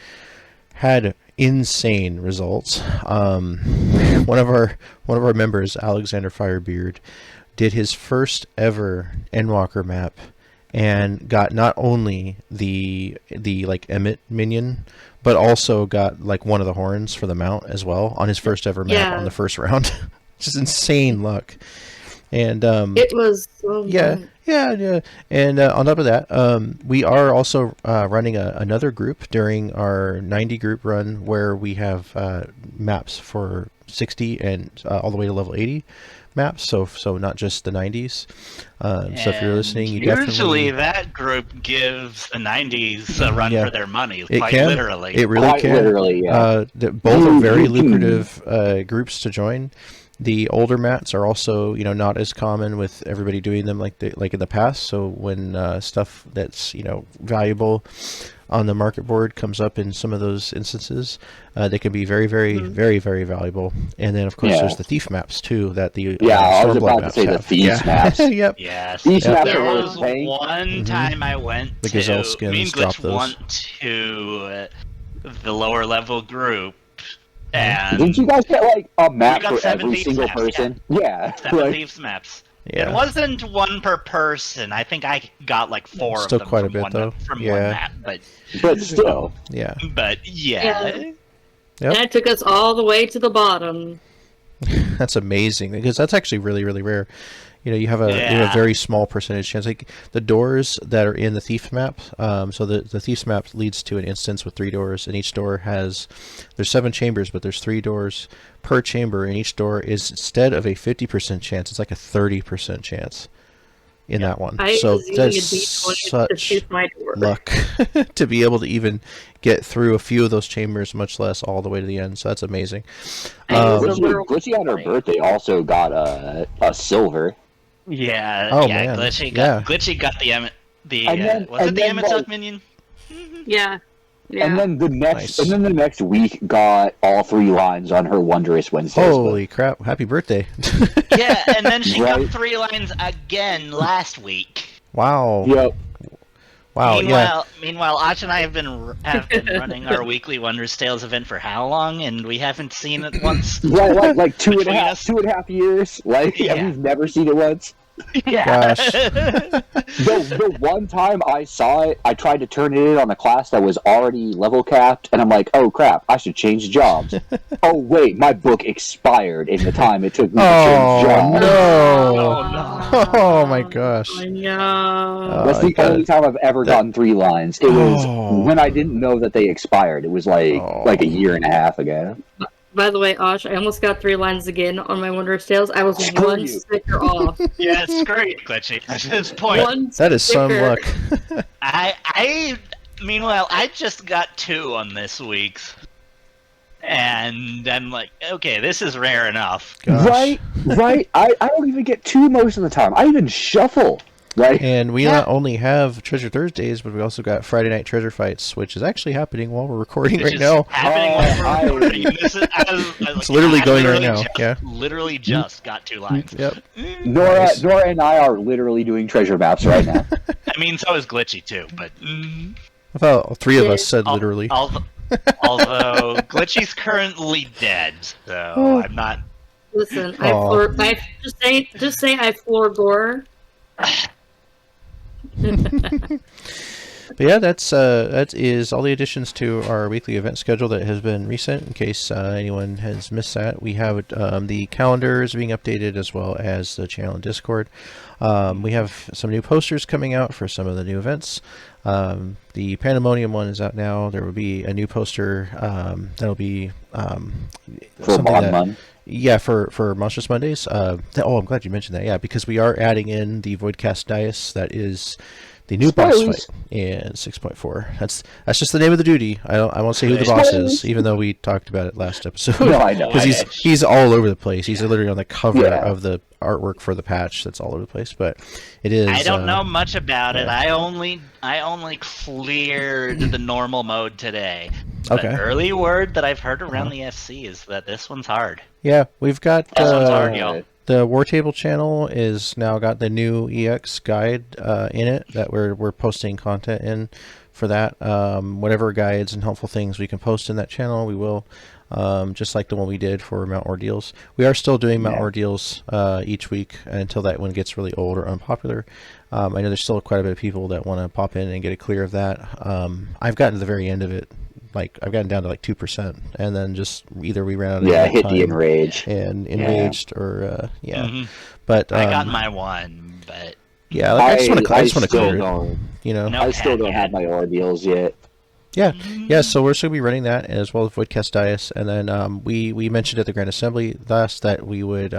had insane results. One of our members, Alexander Firebeard, did his first ever Endwalker map and got not only the like Emmet minion, but also got like one of the horns for the mount as well on his first ever map on the first round. Just insane luck. And It was so yeah. And on top of that, we are also running another group during our 90 group run where we have maps for 60 and all the way to level 80 maps. So not just the 90s. So if you're listening, you usually definitely that group gives the 90s a run Yeah. for their money. It Quite can. literally. It really Quite can. literally, yeah. Both are very You can- lucrative groups to join. The older mats are also, not as common with everybody doing them like in the past. So when stuff that's valuable on the market board comes up in some of those instances, they can be very, very, very, very valuable. And then of course Yeah. there's the thief maps too that the I was Stormblood about to maps say the have. thieves maps. Yep. Yes. These Yeah. maps There are was insane. one time I went The to Gazelle me skins and drop Glitch those. went to the lower level group, and Didn't you guys get like a map We got for 7 every thieves single maps, person? Yeah. 7 like- thieves maps. Yeah. It wasn't one per person. I think I got like 4 Still of them quite a from bit, one though. from Yeah. one map, but still. Yeah. but yeah. Yep. And it took us all the way to the bottom. That's amazing because that's actually really, really rare. You have a very small percentage chance. Like the doors that are in the thief map. So the thief's map leads to an instance with 3 doors, and each door there's 7 chambers, but there's 3 doors per chamber, and each door is, instead of a 50% chance, it's like a 30% chance in that one. So that's such luck to be able to even get through a few of those chambers, much less all the way to the end. So that's amazing. Glitchy on her birthday also got a silver. Yeah. Oh, yeah. man. Glitchy got the Emmett minion? Yeah. And then the next week got all 3 lines on her Wondrous Wednesday. Holy crap! Happy birthday! Yeah, and then she got 3 lines again last week. Wow. Yep. Wow. Meanwhile, Ach and I have been running our weekly Wondrous Tales event for how long, and we haven't seen it once. like 2.5 years. And we've never seen it once. Yeah. Gosh. The one time I saw it, I tried to turn it in on a class that was already level capped, and I'm like, oh crap, I should change jobs. Oh wait, my book expired in the time it took me to change jobs. No. Oh my gosh. No. That's the only time I've ever gotten 3 lines. It was when I didn't know that they expired. It was like a year and a half ago. By the way, Osh, I almost got 3 lines again on my Wondrous Tales. I was one sticker off. Yeah, it's great, Glitchy. At this point, that is some luck. Meanwhile, I just got 2 on this week's, and I'm like, okay, this is rare enough. Gosh. Right. I don't even get 2 most of the time. I even shuffle. Right. And we not only have Treasure Thursdays, but we also got Friday Night Treasure Fights, which is actually happening while we're recording right now. It's literally going right now. Literally just got 2 lines. Yep. Nora and I are literally doing treasure maps right now. I mean, so is Glitchy too, but I thought 3 of us said literally. Although Glitchy's currently dead, so I'm not. Listen, just say I floor gore. But yeah, that is all the additions to our weekly event schedule that has been recent. In case anyone has missed that, we have the calendars being updated as well as the channel and Discord. We have some new posters coming out for some of the new events. The Pandemonium one is out now. There will be a new poster that'll be for Monstrous Mondays. I'm glad you mentioned that. Yeah, because we are adding in the Voidcast Dice. That is the new boss fight in 6.4. That's just the name of the duty. I won't say who the boss is, even though we talked about it last episode. No, I know. Because he's all over the place. He's literally on the cover of the artwork for the patch. That's all over the place. But it is. I don't know much about it. I only cleared the normal mode today. Okay. The early word that I've heard around the FC is that this one's hard. Yeah, we've got This one's hard, y'all. The War Table channel is now got the new EX guide in it that we're posting content in for that. Whatever guides and helpful things we can post in that channel, we will. Just like the one we did for Mount Ordeals. We are still doing Mount Ordeals each week until that one gets really old or unpopular. I know there's still quite a bit of people that want to pop in and get it clear of that. I've gotten to the very end of it. I've gotten down to 2%, and then just either we ran out of hit time the enrage and enraged or Mm-hmm. But I got my one, but I just want to clear it. I still don't have my ordeals yet. Yeah. So we're still going to be running that as well as Voidcast Dias, and then we mentioned at the Grand Assembly last that we would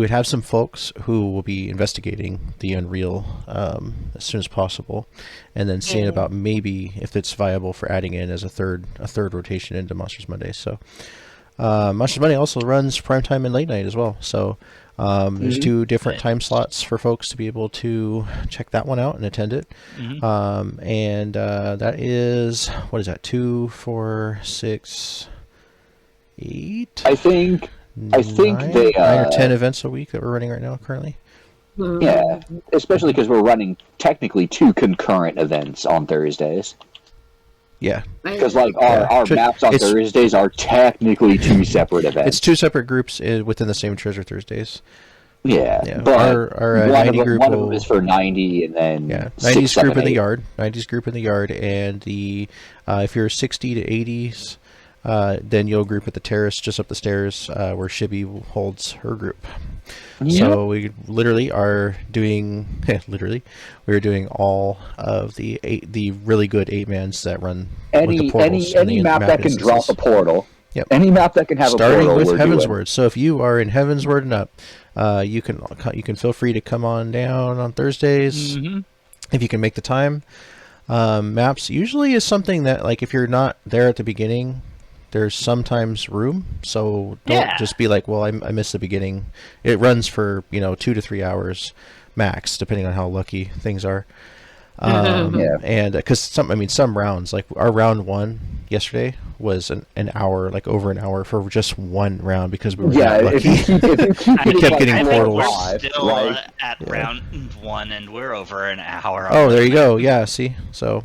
have some folks who will be investigating the Unreal as soon as possible, and then seeing about maybe if it's viable for adding in as a third rotation into Monsters Monday. So Monsters Monday also runs primetime and late night as well. So there's 2 different time slots for folks to be able to check that one out and attend it. And that is, what is that? 2, 4, 6, 8. I think 9 they 9 or 10 events a week that we're running right now currently. Yeah, especially because we're running technically 2 concurrent events on Thursdays. Yeah, because our maps on Thursdays are technically 2 separate events. It's 2 separate groups within the same Treasure Thursdays. Yeah. But our 90 group one of them is for 90, and then 90s group in the yard. 90s group in the yard, and the if you're 60 to 80s. then you'll group at the terrace just up the stairs where Shibi holds her group. Yep. So we literally are doing we're doing all of the really good 8-mans that run with the portals any map that can drop a portal. Yep. Any map that can have starting a portal. with Heavensward. So if you are in Heavensward and up, you can feel free to come on down on Thursdays if you can make the time. Maps usually is something that, like, if you're not there at the beginning, there's sometimes room. So don't just be like, well, I missed the beginning. It runs for 2 to 3 hours max, depending on how lucky things are. And because some rounds, like our round 1 yesterday was an hour, like over an hour for just one round because we were that lucky. We kept getting portals. We're still at round 1 and we're over an hour. Oh, there you go. Yeah, see, so.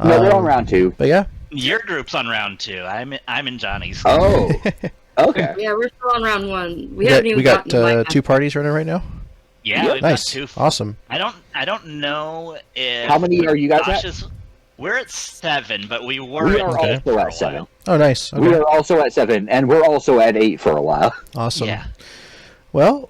No, we're on round 2. But yeah. Your group's on round 2. I'm in Johnny's. Oh, okay. Yeah, we're still on round 1. We got 2 parties running right now. Yeah, we've nice. got 2. Awesome. I don't know if. How many are you guys at? We're at 7, but we were also at 7. Oh, nice. Okay. We are also at 7, and we're also at 8 for a while. Awesome. Yeah. Well,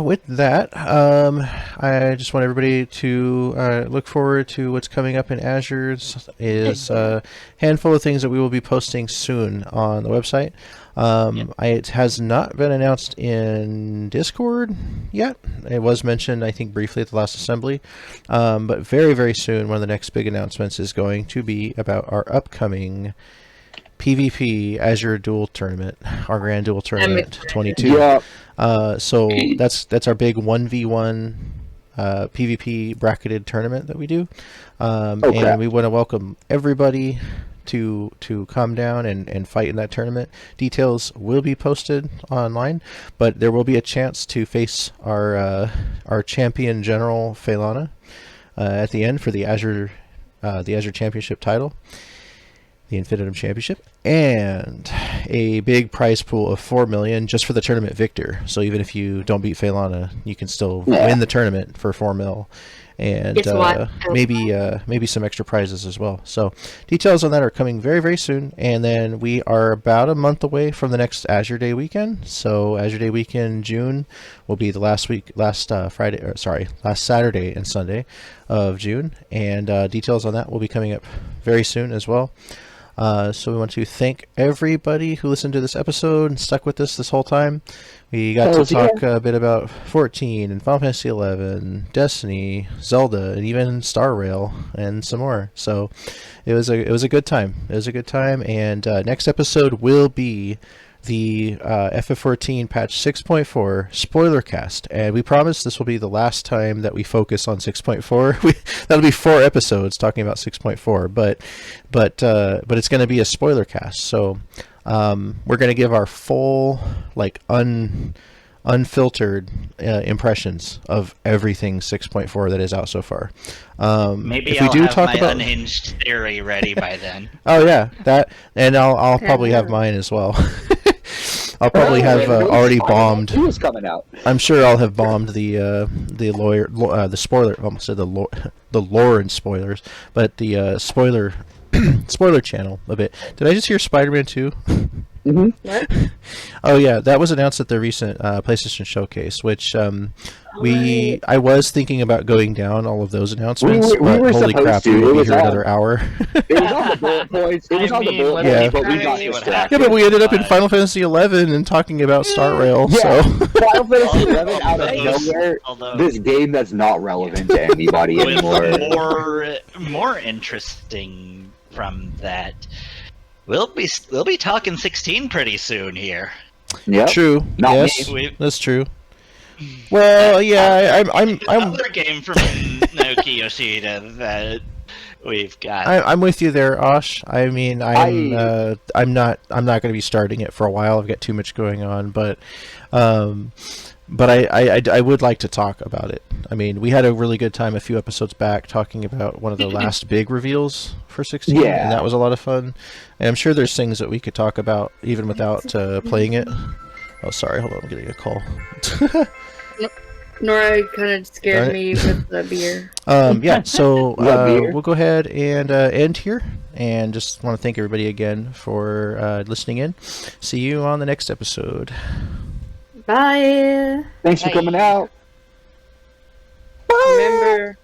with that, I just want everybody to look forward to what's coming up in Azure. Is a handful of things that we will be posting soon on the website. It has not been announced in Discord yet. It was mentioned, I think, briefly at the last assembly. But very, very soon, one of the next big announcements is going to be about our upcoming PvP Azure Duel Tournament, our Grand Duel Tournament 22. Yeah. So that's our big 1v1 PvP bracketed tournament that we do. And we want to welcome everybody to come down and fight in that tournament. Details will be posted online, but there will be a chance to face our champion general Phelana at the end for the Azure Championship title, the Infinitum Championship, and a big prize pool of 4 million just for the tournament victor. So even if you don't beat Phelana, you can still win the tournament for 4 mil. And maybe some extra prizes as well. So details on that are coming very, very soon. And then we are about a month away from the next Azure Day weekend. So Azure Day weekend June will be the last Saturday and Sunday of June. And details on that will be coming up very soon as well. So we want to thank everybody who listened to this episode and stuck with us this whole time. We got to talk a bit about 14 and Final Fantasy 11, Destiny, Zelda, and even Star Rail and some more. So it was a good time. It was a good time. And next episode will be the FF14 patch 6.4 spoiler cast, and we promise this will be the last time that we focus on 6.4. That'll be 4 episodes talking about 6.4, but it's going to be a spoiler cast. So we're going to give our full, like, unfiltered impressions of everything 6.4 that is out so far. Maybe if we do talk about unhinged theory ready by then. Oh yeah, that, and I'll probably have mine as well. I'll probably have already bombed. Who's coming out? I'm sure I'll have bombed the spoiler. Almost said the lore and spoilers, but the spoiler channel a bit. Did I just hear Spider-Man 2? Mm-hmm. What? Oh yeah, that was announced at the recent PlayStation Showcase, which I was thinking about going down all of those announcements, but holy crap, we will be here another hour. It was on the bullet points. It was on the bullet points, but we got distracted. Yeah, but we ended up in Final Fantasy 11 and talking about Star Rail. Yeah, so Final Fantasy 11 out of nowhere. This game that's not relevant to anybody anymore. More interesting from that. We'll be talking 16 pretty soon here. Yeah, true. Not yes, me. That's true. Well, yeah, I'm another game from Naoki Yoshida that we've got. I'm with you there, Osh. I mean, I'm not going to be starting it for a while. I've got too much going on, but I would like to talk about it. I mean, we had a really good time a few episodes back talking about one of the last big reveals for 16, and that was a lot of fun. And I'm sure there's things that we could talk about even without playing it. Oh, sorry, hold on, I'm getting a call. Nora kind of scared me with the beer. Yeah, so Love beer. we'll go ahead and end here. And just want to thank everybody again for listening in. See you on the next episode. Bye. Thanks for Bye. coming out. Remember,